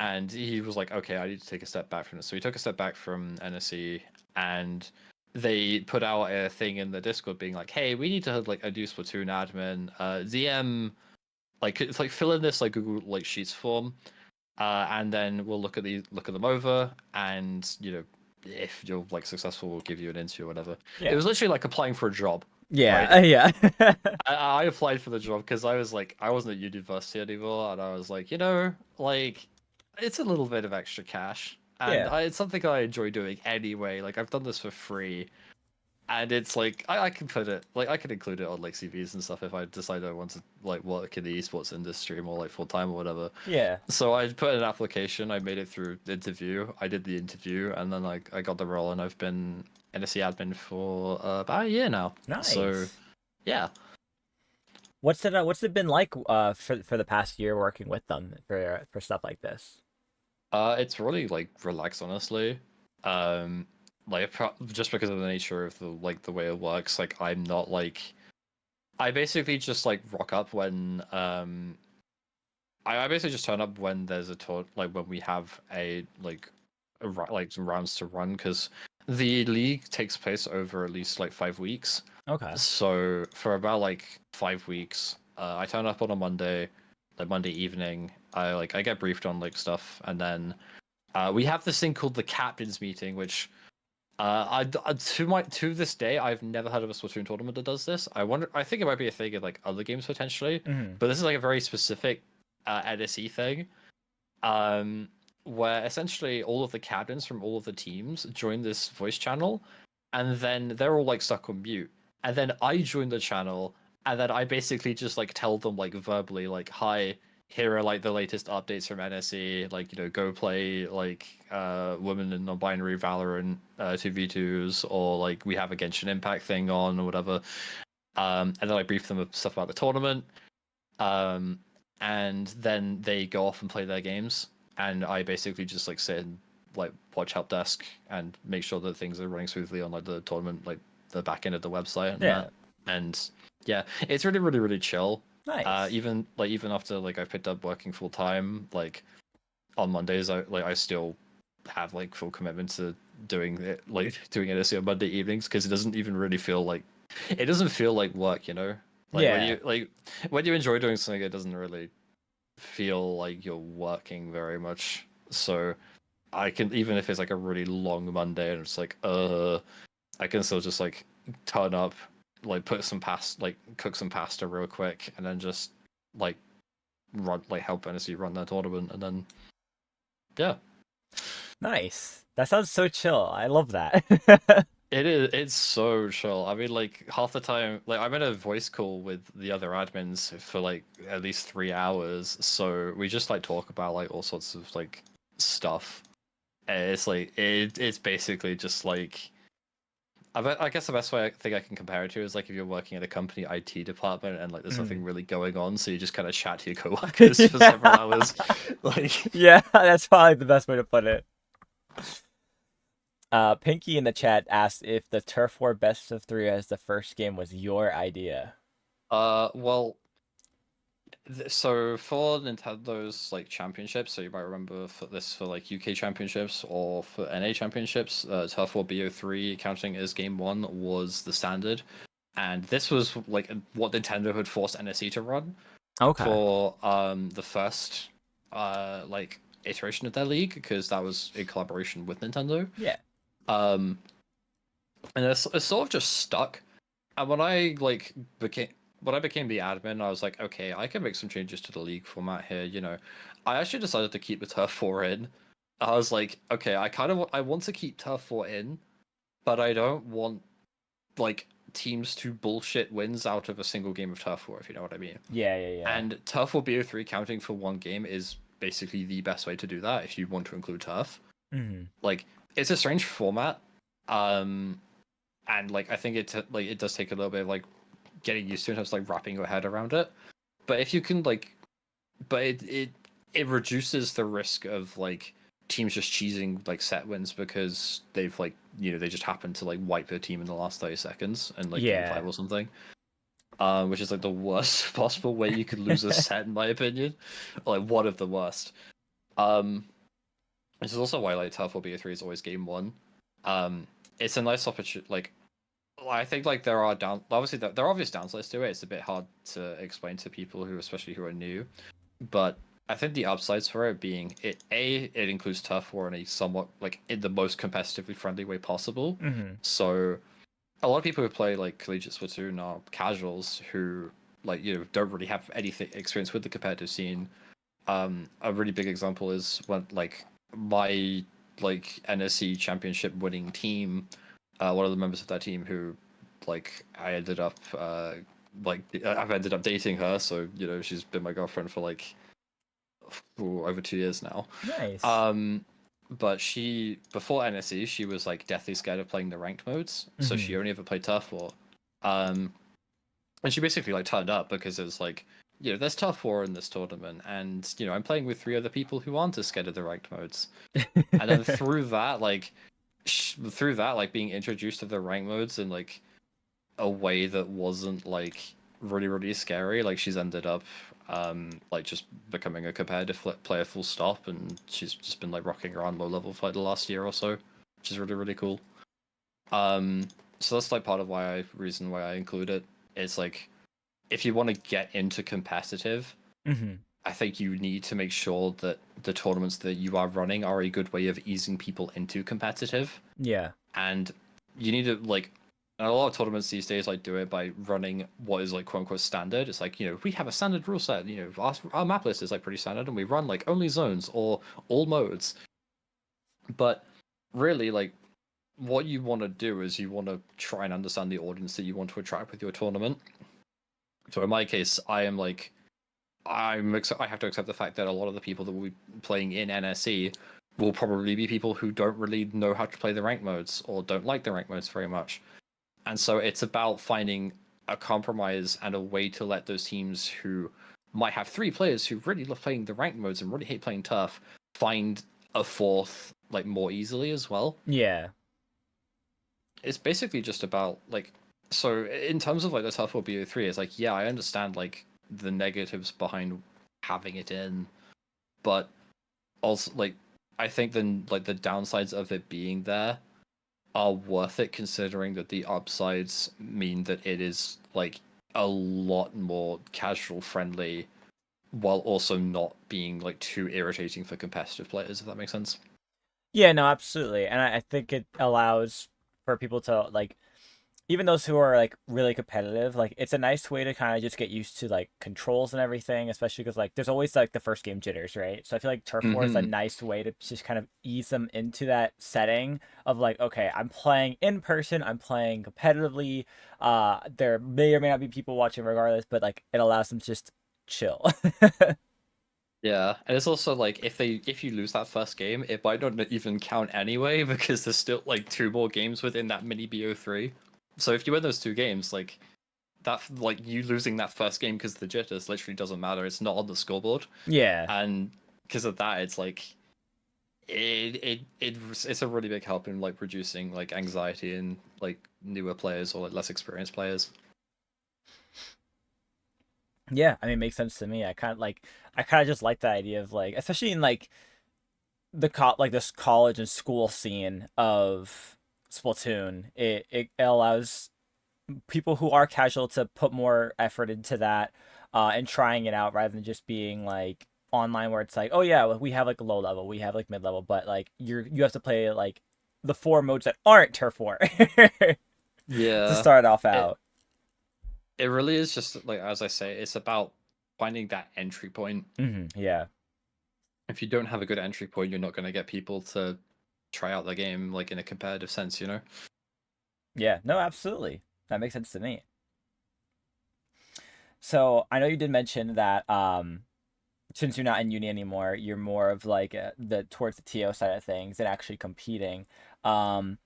And he was like, okay, I need to take a step back from this. So he took a step back from NSE, and they put out a thing in the Discord being like, hey, we need to have like a new Splatoon admin. DM, like it's like fill in this like Google like Sheets form, and then we'll look at them over, and you know, if you're like successful, we'll give you an interview or whatever. It was literally like applying for a job. Yeah. I applied for the job because I was like, I wasn't at university anymore, and I was like, you know, like it's a little bit of extra cash, and it's something I enjoy doing anyway. Like I've done this for free, and it's like I can put it like I can include it on like CVs and stuff if I decide I want to like work in the esports industry more like full time or whatever. So I put in an application. I made it through the interview. I did the interview, and then like I got the role, and I've been NSE admin for about a year now. Nice. So yeah. What's it been like for the past year working with them for stuff like this? It's really like relaxed, honestly. Like just because of the nature of the way it works, like I'm not like I basically just like rock up when I basically just turn up when there's a tour, like when we have like some rounds to run, because the league takes place over at least like 5 weeks. Okay. So for about like 5 weeks, I turn up on a Monday, like Monday evening. I get briefed on like stuff, and then we have this thing called the captain's meeting, which to this day I've never heard of a Splatoon tournament that does this. I think it might be a thing in like other games potentially, but this is like a very specific NSE thing, where essentially all of the captains from all of the teams join this voice channel, and then they're all like stuck on mute, and then I join the channel, and then I basically just like tell them like verbally like, hi, here are like the latest updates from NSE, like, you know, go play like women in non-binary Valorant 2v2s, or like we have a Genshin Impact thing on or whatever, and then I brief them with stuff about the tournament, and then they go off and play their games, and I basically just like sit and like watch help desk and make sure that things are running smoothly on like the tournament, like the back end of the website and that. And Yeah, it's really, really, really chill. Nice. Even after like I've picked up working full time, like on Mondays, I still have like full commitment to doing it, like doing NSE on Monday evenings, because it doesn't feel like work, you know. Yeah. When you enjoy doing something, it doesn't really feel like you're working very much. So I can, even if it's like a really long Monday and it's like I can still just like turn up, like cook some pasta real quick, and then just like help NSE run that tournament, and then yeah. Nice. That sounds so chill. I love that. It's so chill. I mean, like half the time, like I'm in a voice call with the other admins for like at least 3 hours. So we just like talk about like all sorts of like stuff. And it's like it's basically just like I guess the best way I think I can compare it to is like if you're working at a company IT department and like there's nothing Mm. really going on, so you just kind of chat to your coworkers for several Yeah. hours. Like Yeah, that's probably the best way to put it. Pinky in the chat asked if the Turf War best of three as the first game was your idea. well, so for Nintendo's like championships, so you might remember for this for like UK championships or for NA championships, Turf War BO3 counting as game one was the standard, and this was like what Nintendo had forced NSE to run Okay. for the first like iteration of their league, because that was in collaboration with Nintendo. Yeah. Um, and it's sort of just stuck. And when I became the admin, I was like, okay, I can make some changes to the league format here. You know, I actually decided to keep the turf four in. I was like, okay, I want to keep turf four in, but I don't want like teams to bullshit wins out of a single game of turf four, if you know what I mean. Yeah, yeah, yeah. And turf four BO3 counting for one game is basically the best way to do that if you want to include turf. Hmm. Like, it's a strange format. Um, and like I think it does take a little bit of like getting used to it, just like wrapping your head around it. But if you can but it reduces the risk of like teams just cheesing like set wins because they've like they just happen to like wipe their team in the last 30 seconds and like game Yeah. five or something. Which is like the worst possible way you could lose a set in my opinion, or like one of the worst. Um, this is also why like Tough BO3 is always game one. It's a nice opportunity. Like I think like there are obviously there are obvious downsides to it. It's a bit hard to explain to people especially who are new, but I think the upsides for it being it includes turf war in a somewhat like in the most competitively friendly way possible. Hmm. So a lot of people who play like collegiate Splatoon are casuals who like don't really have anything experience with the competitive scene. A really big example is when like my like NSE championship winning team, one of the members of that team who like I've ended up dating her, so she's been my girlfriend for like over 2 years now. Nice. Um, but she before NSE she was like deathly scared of playing the ranked modes, so Hmm. she only ever played Turf War. Um, and she basically like turned up because it was like, there's Tough War in this tournament, and I'm playing with three other people who aren't as scared of the ranked modes. And then through that, like being introduced to the rank modes in like a way that wasn't like really really scary, like she's ended up like just becoming a competitive player full stop, and she's just been like rocking around low level for like the last year or so, which is really really cool. So that's like part of reason why I include it. It's like if you want to get into competitive, Hmm. I think you need to make sure that the tournaments that you are running are a good way of easing people into competitive. Yeah. And you need to like and a lot of tournaments these days like do it by running what is like quote unquote standard. It's like, we have a standard rule set, our map list is like pretty standard and we run like only zones or all modes. But really like what you want to do is you want to try and understand the audience that you want to attract with your tournament. So in my case, I have to accept the fact that a lot of the people that will be playing in NSE will probably be people who don't really know how to play the rank modes or don't like the rank modes very much. And so it's about finding a compromise and a way to let those teams who might have three players who really love playing the ranked modes and really hate playing turf find a fourth like more easily as well. Yeah. It's basically just about like so in terms of like the tough or BO3, it's like, yeah, I understand like the negatives behind having it in, but also like I think then like the downsides of it being there are worth it, considering that the upsides mean that it is like a lot more casual friendly, while also not being like too irritating for competitive players, if that makes sense. Yeah, no, absolutely. And I think it allows for people to like even those who are like really competitive, like it's a nice way to kind of just get used to like controls and everything, especially because like there's always like the first game jitters, right? So I feel like turf war is a Hmm. nice way to just kind of ease them into that setting of like, okay, I'm playing in person, I'm playing competitively. There may or may not be people watching regardless, but like it allows them to just chill. Yeah, and it's also like if you lose that first game, it might not even count anyway because there's still like two more games within that mini BO3. So if you win those two games, that like you losing that first game because the jitters literally doesn't matter. It's not on the scoreboard, Yeah. and because of that, it's like it's a really big help in like reducing like anxiety in like newer players or like less experienced players. Yeah, I mean, it makes sense to me. I kind of just like the idea of like, especially in like like this college and school scene of Splatoon. It allows people who are casual to put more effort into that, and trying it out rather than just being like online where it's like, oh yeah, we have like low level, we have like mid level, but like you have to play like the four modes that aren't turf war to Yeah, start off it out. it really is just like as I say, it's about finding that entry point. Yeah. If you don't have a good entry point, you're not going to get people to try out the game like in a competitive sense, you know? Yeah. No, absolutely. That makes sense to me. So I know you did mention that since you're not in uni anymore, you're more of like the towards the TO side of things and actually competing. Um,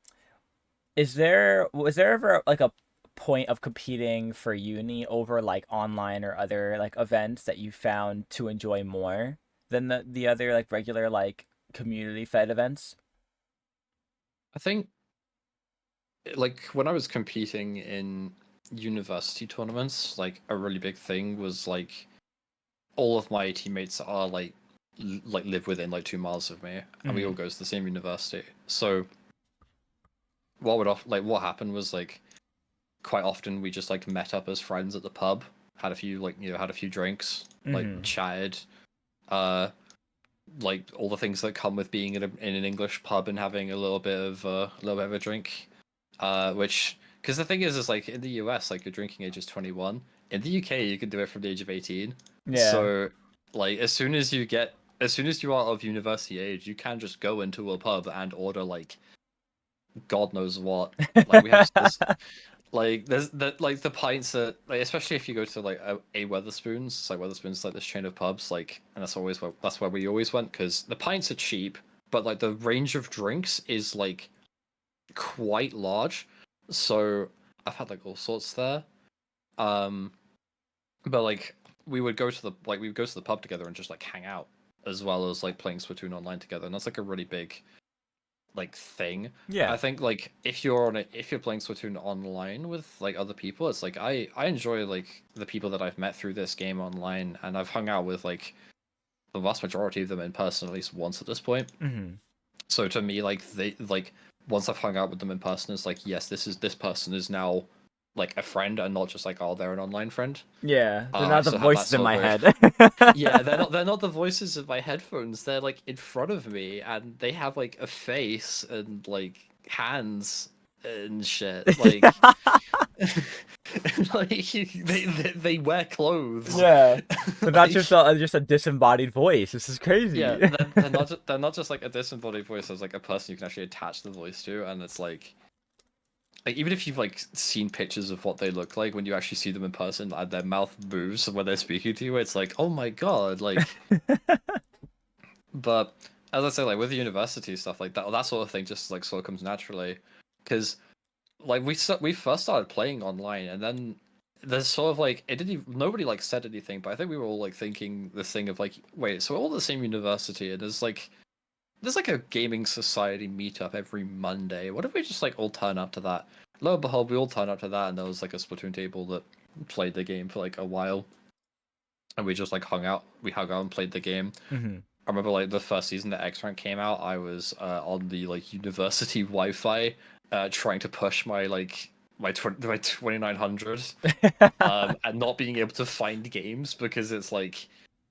was there ever like a point of competing for uni over like online or other like events that you found to enjoy more than the other like regular like community fed events? I think like when I was competing in university tournaments, like a really big thing was like all of my teammates are like like live within like 2 miles of me, and we all Hmm. go to the same university. So what happened was like quite often we just like met up as friends at the pub, had a few like had a few drinks, like Hmm. chatted, uh, like all the things that come with being in an English pub and having a little bit of a drink, which because the thing is like in the US like your drinking age is 21. In the UK you can do it from the age of 18. Yeah. So like as soon as you are of university age, you can just go into a pub and order like God knows what. Like we have this like there's the pints that like especially if you go to like a Weatherspoons, it's like Weatherspoons like this chain of pubs like, and that's where we always went because the pints are cheap, but like the range of drinks is like quite large. So I've had like all sorts there. Um, but like we would go to the pub together and just like hang out as well as like playing Splatoon online together, and that's like a really big like thing. I Yeah. think like if you're playing Splatoon online with like other people, it's like I enjoy like the people that I've met through this game online, and I've hung out with like the vast majority of them in person at least once at this point. Hmm. So to me, like they like once I've hung out with them in person, it's like yes, this person is now like a friend and not just like oh they're an online friend. Yeah. They're I not the still have that voices in sort of my very head. yeah, they're not the voices of my headphones. They're like in front of me, and they have like a face and like hands and shit. Like, like they wear clothes. Yeah. They're not Like, just a disembodied voice. This is yeah, crazy. they're not just like a disembodied voice. There's like a person you can actually attach the voice to, and it's like even if you've like seen pictures of what they look like when you actually see them in person, and their mouth moves when they're speaking to you, it's like oh my god, like. But as I say, like with the university stuff, like that sort of thing just like sort of comes naturally, because like we first started playing online, and then there's sort of like it didn't even, nobody like said anything, but I think we were all like thinking this thing of like, wait, so we're all the same university, and there's like a gaming society meetup every Monday. What if we just like all turn up to that? lo and behold, we all turned up to that, and there was like a Splatoon table that played the game for like a while, and we just like hung out. We hung out and played the game. Mm-hmm. I remember like the first season that X Rank came out, I was on the like university Wi-Fi, trying to push my like my 2900, and not being able to find games because it's like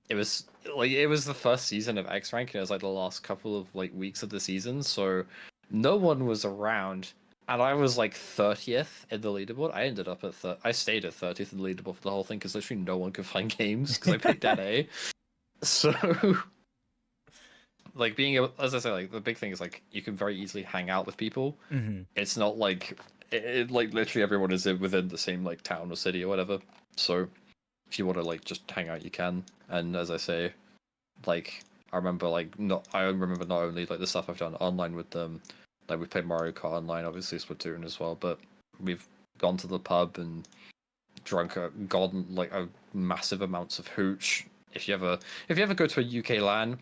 it was it was the first season of X Rank, and it was like the last couple of like weeks of the season, so no one was around. And I was like 30th in the leaderboard. I ended up at I stayed at 30th in the leaderboard for the whole thing because literally no one could find games because I picked NA. So like being able, as I say, like the big thing is like you can very easily hang out with people. Mm-hmm. It's not like like literally everyone is within the same like town or city or whatever. So if you want to like just hang out, you can. And as I say, like I remember not only like the stuff I've done online with them, like we played Mario Kart online, obviously Splatoon as well, but we've gone to the pub and gone like a massive amounts of hooch. If you ever go to a UK LAN,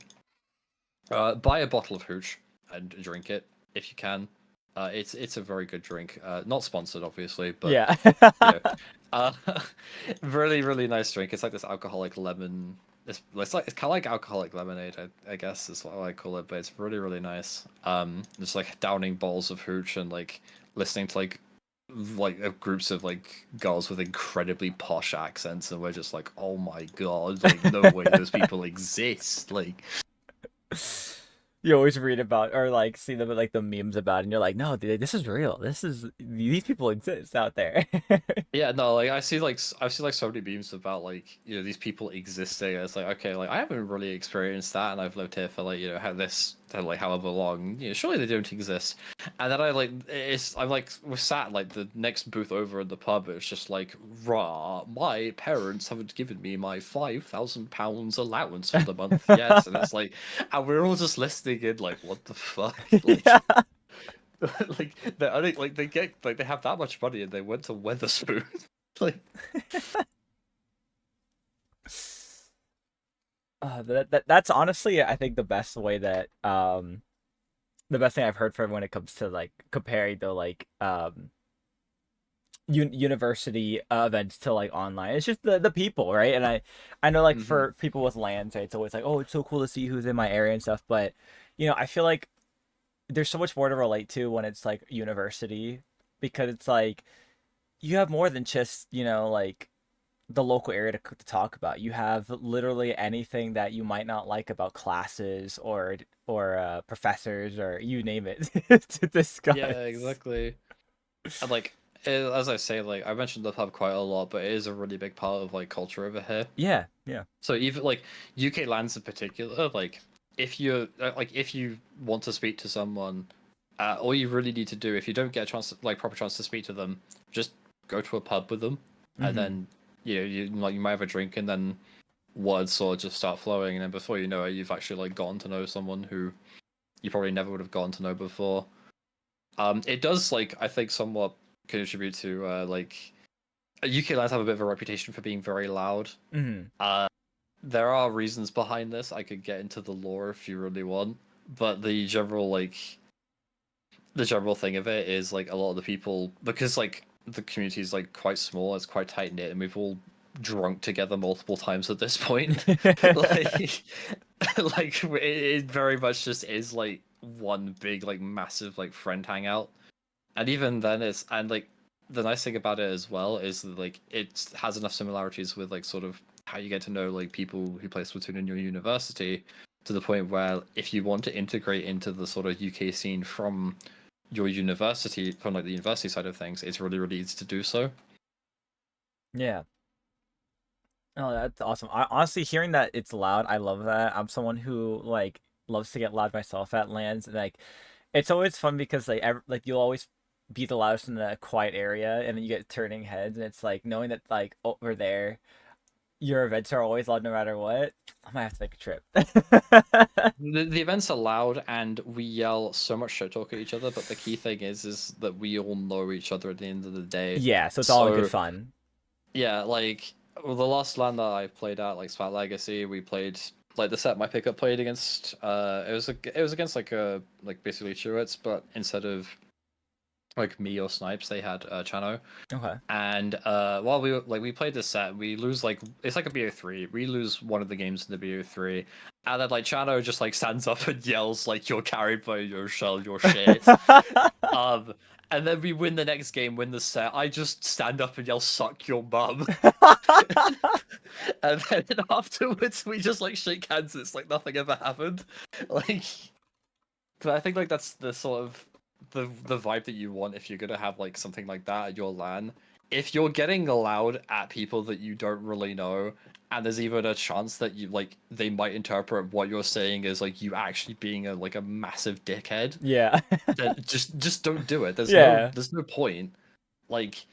buy a bottle of hooch and drink it if you can. It's a very good drink. Not sponsored, obviously, but Yeah. you know, uh, really really nice drink. It's like this alcoholic lemon. It's kind of like alcoholic lemonade, I guess is what I call it. But it's really really nice. Just like downing balls of hooch and like listening to groups of like girls with incredibly posh accents, and we're just like, oh my god, like no way those people exist. Like You always read about or like see them like the memes about it, and you're like, no, dude, this is real. These people exist out there. yeah, no, like I've seen like so many memes about like these people existing. And it's like okay, like I haven't really experienced that, and I've lived here for like like however long. Surely they don't exist. And then I'm like we're sat like the next booth over in the pub. It's just like rah, my parents haven't given me my £5,000 allowance for the month yet, and it's like, and we're all just listening in like what the fuck, like. Yeah. like they only like they get like they have that much money and they went to Weatherspoon. like That's honestly, I think the best way that the best thing I've heard from when it comes to like comparing the like university events to like online. It's just the people, right? And I know like hmm for people with lands, right, it's always like, oh, it's so cool to see who's in my area and stuff. But I feel like there's so much more to relate to when it's like university because it's like you have more than just like the local area to talk about. You have literally anything that you might not like about classes or professors or you name it to Yeah, discuss. exactly. And as I say, like I mentioned the pub quite a lot, but it is a really big part of like culture over here. Yeah, yeah. So even like UK lands in particular, like if you want to speak to someone, all you really need to do if you don't get a chance proper chance to speak to them, just go to a pub with them, and Hmm. then you might have a drink, and then words sort of just start flowing, and then before you know it, you've actually like gotten to know someone who you probably never would have gotten to know before. It does I think somewhat contribute to UK lands have a bit of a reputation for being very loud. Hmm. Uh, there are reasons behind this. I could get into the lore if you really want, but the general thing of it is like a lot of the people, because like the community is like quite small, it's quite tight knit, and we've all drunk together multiple times at this point. like it very much just is like one big like massive like friend hangout. And even then like the nice thing about it as well is that like it has enough similarities with like sort of how you get to know like people who play Splatoon in your university, to the point where if you want to integrate into the sort of UK scene from your university, from like the university side of things, it's really really easy to do so. Yeah. Oh, that's awesome. Honestly, hearing that it's loud, I love that. I'm someone who like loves to get loud myself at lands, and like it's always fun because like you'll always be the loudest in the quiet area, and then you get turning heads, and it's like knowing that like over there, your events are always loud no matter what. I might have to make a trip. The events are loud and we yell so much shit talk at each other, but the key thing is that we all know each other at the end of the day. Yeah, so it's all in good So fun. yeah, the last LAN that I played at, like Spat Legacy, we played like the set my pickup played against. It was against like basically Chewits, but instead of like me or Snipes, they had Chano. Okay. And while we played this set, we lose like it's like a BO3. We lose one of the games in the BO3, and then like Chano just like stands up and yells like you're carried by your shell, your shit. Um, and then we win the next game, win the set. I just stand up and yell "suck your mum," and then afterwards we just like shake hands. It's like nothing ever happened. Like, but I think like that's the sort of the vibe that you want if you're gonna have like something like that at your LAN. If you're getting loud at people that you don't really know, and there's even a chance that you like they might interpret what you're saying as like you actually being a massive dickhead, Yeah. then just don't do it. Yeah. There's no point. Like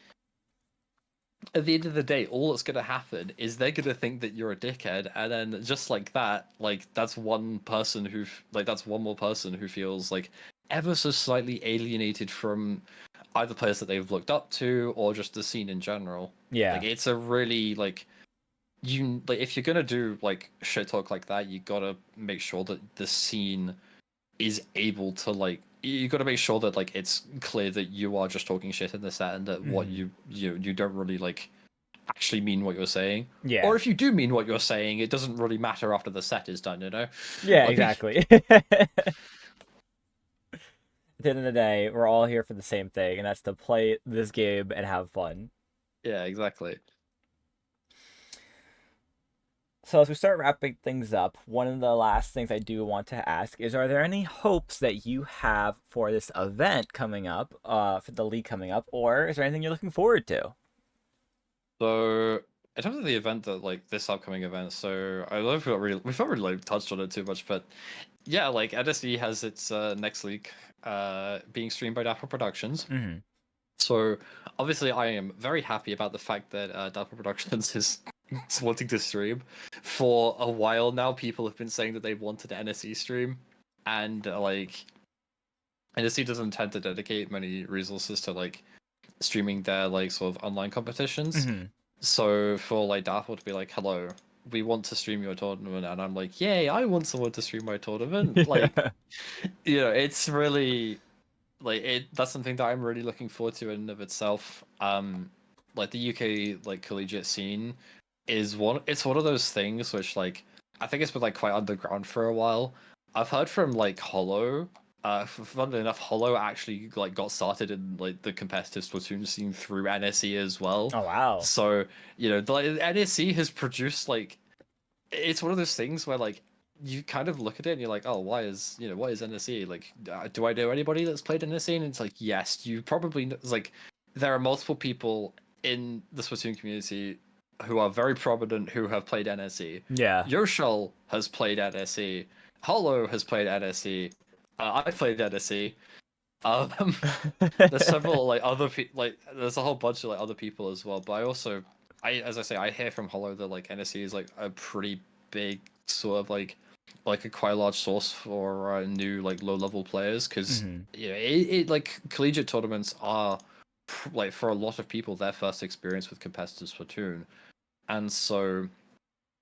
at the end of the day, all that's gonna happen is they're gonna think that you're a dickhead, and then just like that, like that's one person that's one more person who feels like ever so slightly alienated from either players that they've looked up to or just the scene in general. Yeah. Like it's a really like you like if you're gonna do like shit talk like that, you gotta make sure that the scene is able to like you got to make sure that like it's clear that you are just talking shit in the set and that what you don't really like actually mean what you're saying. Yeah. Or if you do mean what you're saying, it doesn't really matter after the set is done, you know? Yeah, Like, exactly. At the end of the day, we're all here for the same thing, and that's to play this game and have fun. yeah, exactly. So as we start wrapping things up, one of the last things I do want to ask is, are there any hopes that you have for this event coming up, for the league coming up, or is there anything you're looking forward to? So in terms of the event that like this upcoming event, so I love we've not really like touched on it too much, but yeah, like NSE has its next league being streamed by Dapple Productions. Mm-hmm. So obviously, I am very happy about the fact that Dapple Productions is wanting to stream. For a while now, people have been saying that they wanted an NSE stream, and like NSE doesn't tend to dedicate many resources to like streaming their like sort of online competitions. Mm-hmm. So for like Dapple to be like, "Hello, we want to stream your tournament," and I'm like, "Yay, I want someone to stream my tournament!" Like, it's really that's something that I'm really looking forward to in and of itself. Like the UK like collegiate scene is one of those things which like I think it's been like quite underground for a while. I've heard from like Hollow. Funnily enough, Hollow actually like got started in like the competitive Splatoon scene through NSE as well. Oh wow. So the NSE has produced like it's one of those things where like you kind of look at it and you're like, oh, what is NSE? Like, do I know anybody that's played NSE? And it's like, yes, you probably know. It's like there are multiple people in the Splatoon community who are very prominent who have played NSE. Yeah. Yoshel has played NSE. Hollow has played NSE. I played NSE. Um, there's several like other like there's a whole bunch of like other people as well. But I also, as I say, I hear from Hollow that like NSE is like a pretty big sort of like a quite large source for new like low level players because Mm-hmm. it like collegiate tournaments are like for a lot of people their first experience with competitive Splatoon, and so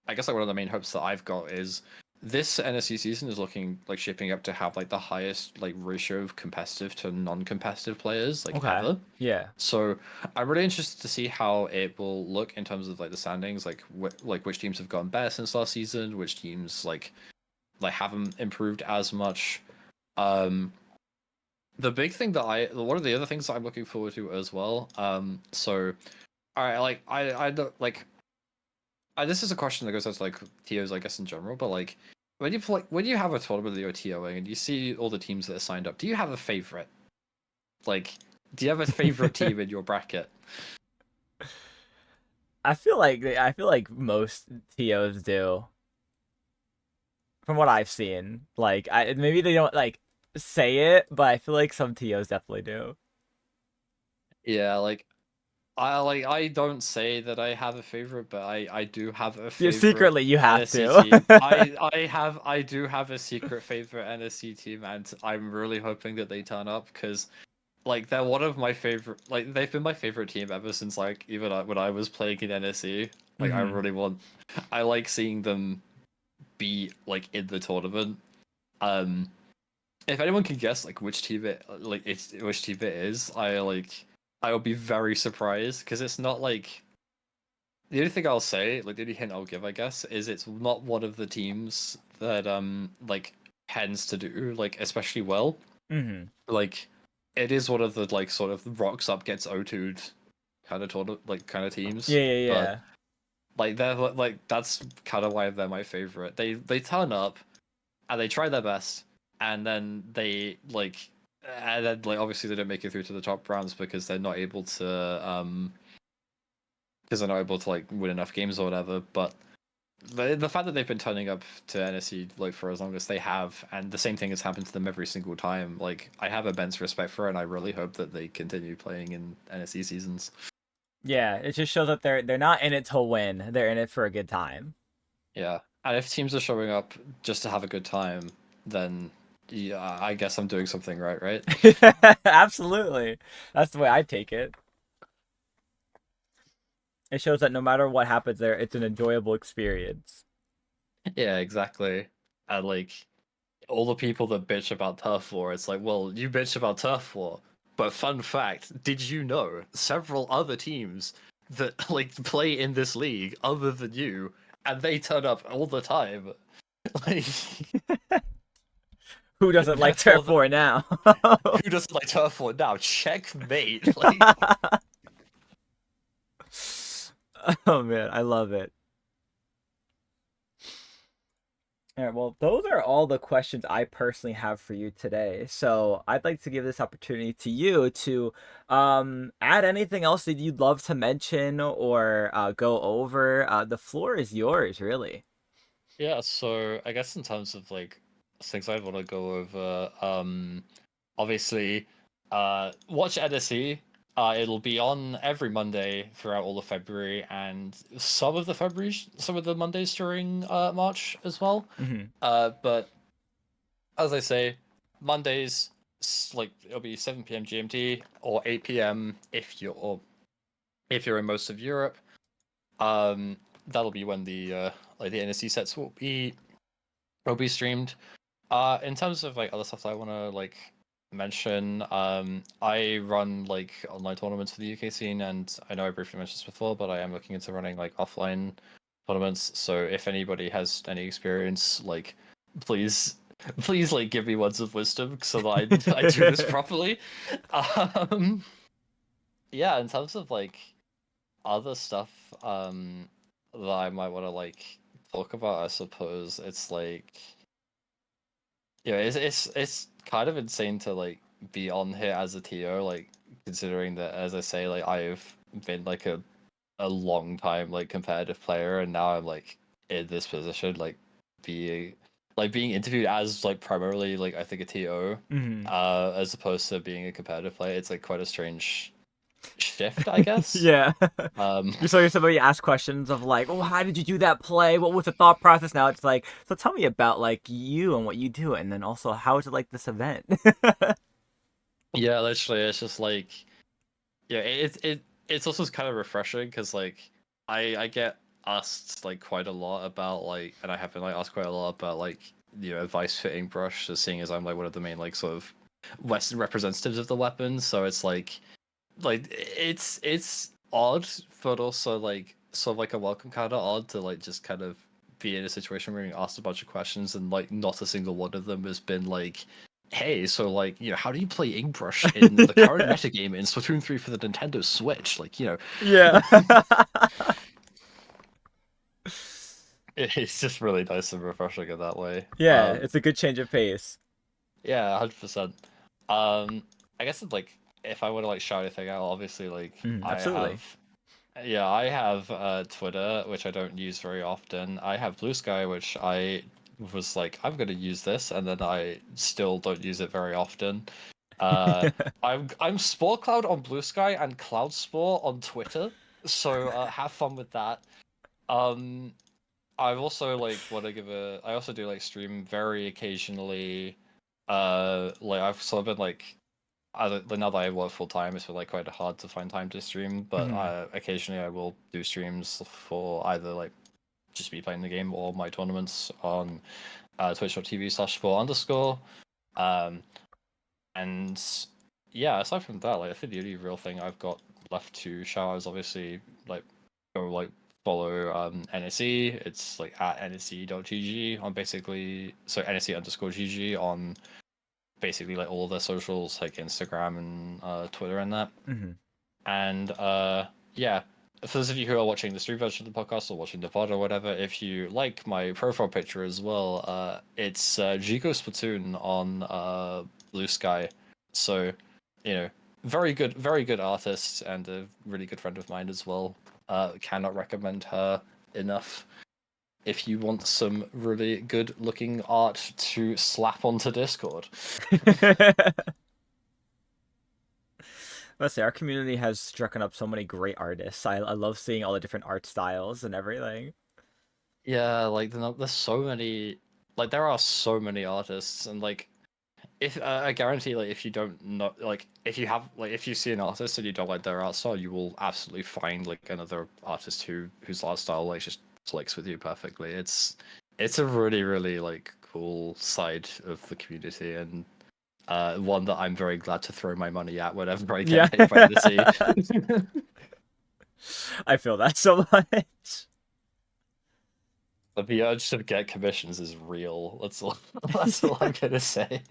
I guess like one of the main hopes that I've got is this NSC season is looking like shaping up to have like the highest like ratio of competitive to non-competitive players like Okay. ever. Yeah. So I'm really interested to see how it will look in terms of like the standings, like like which teams have gotten better since last season, which teams like haven't improved as much. Um, the big thing that one of the other things that I'm looking forward to as well. So all right, like I don't like this is a question that goes out to like TOs, I guess, in general. But like, when you have a tournament that you're TOing and you see all the teams that are signed up, do you have a favorite? Like, do you have a favorite team in your bracket? I feel like most TOs do, from what I've seen. Like, maybe they don't like say it, but I feel like some TOs definitely do. Yeah, like I don't say that I have a favorite, but I do have a Yeah, favorite secretly you have NSC to. team. I do have a secret favorite NSC team, and I'm really hoping that they turn up because like they're one of my favorite. Like they've been my favorite team ever since like even when I was playing in NSE. Like Hmm. I like seeing them be like in the tournament. Um, if anyone can guess like which team it is, I will be very surprised because it's not like the only thing I'll say, like the only hint I'll give, I guess, is it's not one of the teams that like tends to do like especially well. Mm-hmm. Like it is one of the like sort of rocks up gets O2'd kind of kind of teams, Yeah, yeah, but yeah. like they're like that's kind of why they're my favorite. They turn up and they try their best, and then and then like obviously they don't make it through to the top rounds because they're not able to like win enough games or whatever. But the fact that they've been turning up to NSE like for as long as they have, and the same thing has happened to them every single time, like I have immense respect for it, and I really hope that they continue playing in NSE seasons. Yeah, it just shows that they're not in it to win. They're in it for a good time. Yeah, and if teams are showing up just to have a good time, then yeah, I guess I'm doing something right, right? Absolutely. That's the way I take it. It shows that no matter what happens there, it's an enjoyable experience. Yeah, exactly. And like all the people that bitch about turf war, it's like, well, you bitch about turf war, but fun fact, did you know several other teams that like play in this league other than you, and they turn up all the time? Like, Who doesn't like therefore, Turf War now? who doesn't like turf war now? Checkmate. Like, Oh man, I love it. All right, well, those are all the questions I personally have for you today. So I'd like to give this opportunity to you to add anything else that you'd love to mention or go over. The floor is yours, really. yeah, so I guess in terms of like things I want to go over, obviously, watch NSE. It'll be on every Monday throughout all of February and some of the Mondays during March as well. Hmm. But as I say, Mondays like it'll be 7 p.m. GMT or 8 p.m. If you're in most of Europe. That'll be when the NSE sets will be streamed. In terms of like other stuff that I want to like mention, I run like online tournaments for the UK scene, and I know I briefly mentioned this before, but I am looking into running like offline tournaments. So if anybody has any experience, like please, please like give me words of wisdom so that I do this properly. Um, yeah, in terms of like other stuff, that I might want to like talk about, I suppose it's like yeah, it's kind of insane to like be on here as a TO, like considering that as I say, like I've been like a long time like competitive player, and now I'm like in this position, being being interviewed as like primarily like I think a TO, Hmm. as opposed to being a competitive player. It's like quite a strange shift, I guess. Yeah. Um, You saw somebody ask questions of like, "Oh, how did you do that play? What was the thought process?" Now it's like, "So tell me about like you and what you do, and then also how is it like this event?" yeah, literally, it's just like yeah, it's also kind of refreshing because like I get asked like quite a lot about like, and I have been like asked quite a lot about like advice fitting brush, just seeing as I'm like one of the main like sort of Western representatives of the weapon. So it's it's odd, but also like sort of like a welcome kind of odd to like just kind of be in a situation where you're asked a bunch of questions and like not a single one of them has been like, hey, so like how do you play Ingbrush in the current metagame in Splatoon 3 for the Nintendo Switch? Like Yeah. it's just really nice and refreshing in that way. Yeah, it's a good change of pace. Yeah, 100%. I guess like if I were to like shout anything out, obviously like Mm, I absolutely. have. Yeah, I have Twitter, which I don't use very often. I have Blue Sky, which I was like, I'm gonna use this, and then I still don't use it very often. Uh, I'm Spore Cloud on Blue Sky and Cloud Spore on Twitter, so have fun with that. Um, I've also like want to give a. I also do like stream very occasionally. Like I've sort of been like now that I work full time, it's been like quite hard to find time to stream. But Mhm. occasionally, I will do streams for either like just me playing the game or my tournaments on twitch.tv/sport_. Um, and yeah, aside from that, like I think the only real thing I've got left to shout out is obviously like go like follow NSE. It's like at NSE.gg on basically NSE_GG on basically like all their socials like Instagram and Twitter and that. Mm-hmm. And yeah, for those of you who are watching the stream version of the podcast or watching the VOD or whatever, if you like my profile picture as well, it's Jigo Splatoon on Blue Sky. So, you know, very good artist and a really good friend of mine as well. Cannot recommend her enough. If you want some really good looking art to slap onto Discord. Let's say our community has struck up so many great artists. I love seeing all the different art styles and everything. Yeah, like there's so many, like there are so many artists, and like if I guarantee, like if you don't know, like if you have, like if you see an artist and you don't like their art style, you will absolutely find like another artist whose art style like just clicks with you perfectly. It's a really like cool side of the community, and one that I'm very glad to throw my money at whenever I Yeah. get paid by NSE. I feel that so much. But the urge to get commissions is real. That's all I'm gonna say.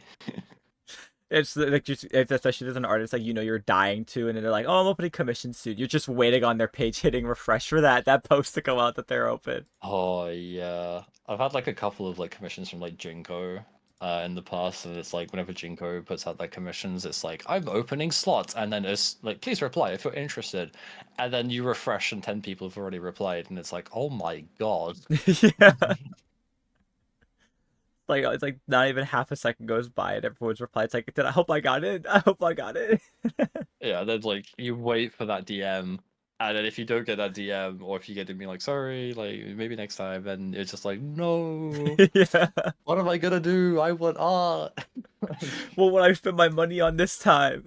It's like just if especially there's an artist like you're dying to, and then they're like, "Oh, I'm opening commission soon." You're just waiting on their page, hitting refresh for that post to come out that they're open. Oh yeah, I've had like a couple of like commissions from like Jinko, in the past, and it's like whenever Jinko puts out their commissions, it's like I'm opening slots, and then it's like please reply if you're interested, and then you refresh and 10 people have already replied, and it's like oh my god. Yeah. Like it's like not even half a second goes by and everyone's replied. It's like, I hope I got it. I hope I got it. Yeah, then like you wait for that DM, and then if you don't get that DM, or if you get to be like sorry, like maybe next time, then it's just like no, Yeah. what am I gonna do? I want art. What would I spend my money on this time?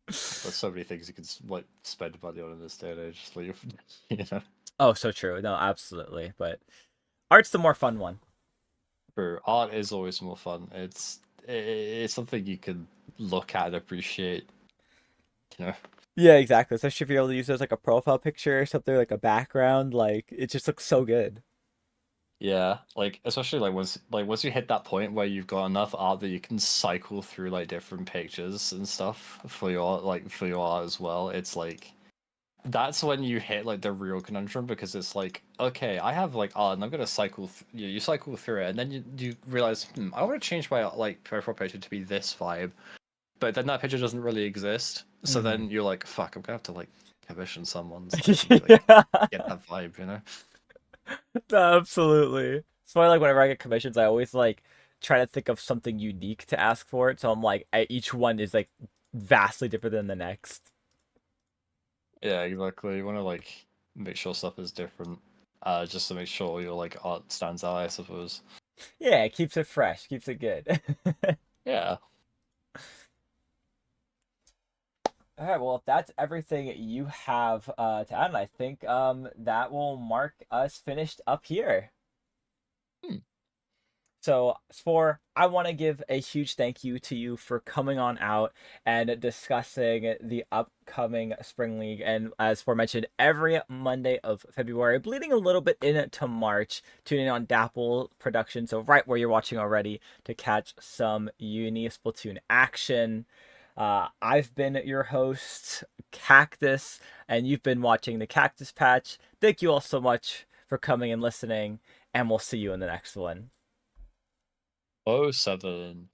There's so many things you can like spend money on in this day and age. Like, you know, Oh, so true. No, absolutely. But art's the more fun one. true. Art is always more fun. It's something you can look at and appreciate. You know. Yeah, exactly. Especially if you're able to use it as like a profile picture or something, like a background. Like it just looks so good. Yeah, like especially like once you hit that point where you've got enough art that you can cycle through like different pictures and stuff for your art as well. It's like that's when you hit like the real conundrum because it's like okay, I have like art and I'm gonna you cycle through it and then you realize I want to change my like profile picture to be this vibe, but then that picture doesn't really exist. So Hmm. then you're like fuck, I'm gonna have to like commission someone so I can like Yeah, get that vibe, you know? absolutely. So like whenever I get commissions, I always like try to think of something unique to ask for it. So I'm like, each one is like vastly different than the next. Yeah, exactly. You want to like make sure stuff is different, just to make sure your like art stands out, I suppose. Yeah, it keeps it fresh, keeps it good. Yeah. All right, well, if that's everything you have to add, I think that will mark us finished up here. Hmm. So, Spore, I want to give a huge thank you to you for coming on out and discussing the upcoming Spring League. And as Spore mentioned, every Monday of February, bleeding a little bit into March, tune in on Dapple Production. So, right where you're watching already to catch some uni Splatoon action. I've been your host, Cactus, and you've been watching the Cactus Patch. Thank you all so much for coming and listening, and we'll see you in the next one. Oh, 7.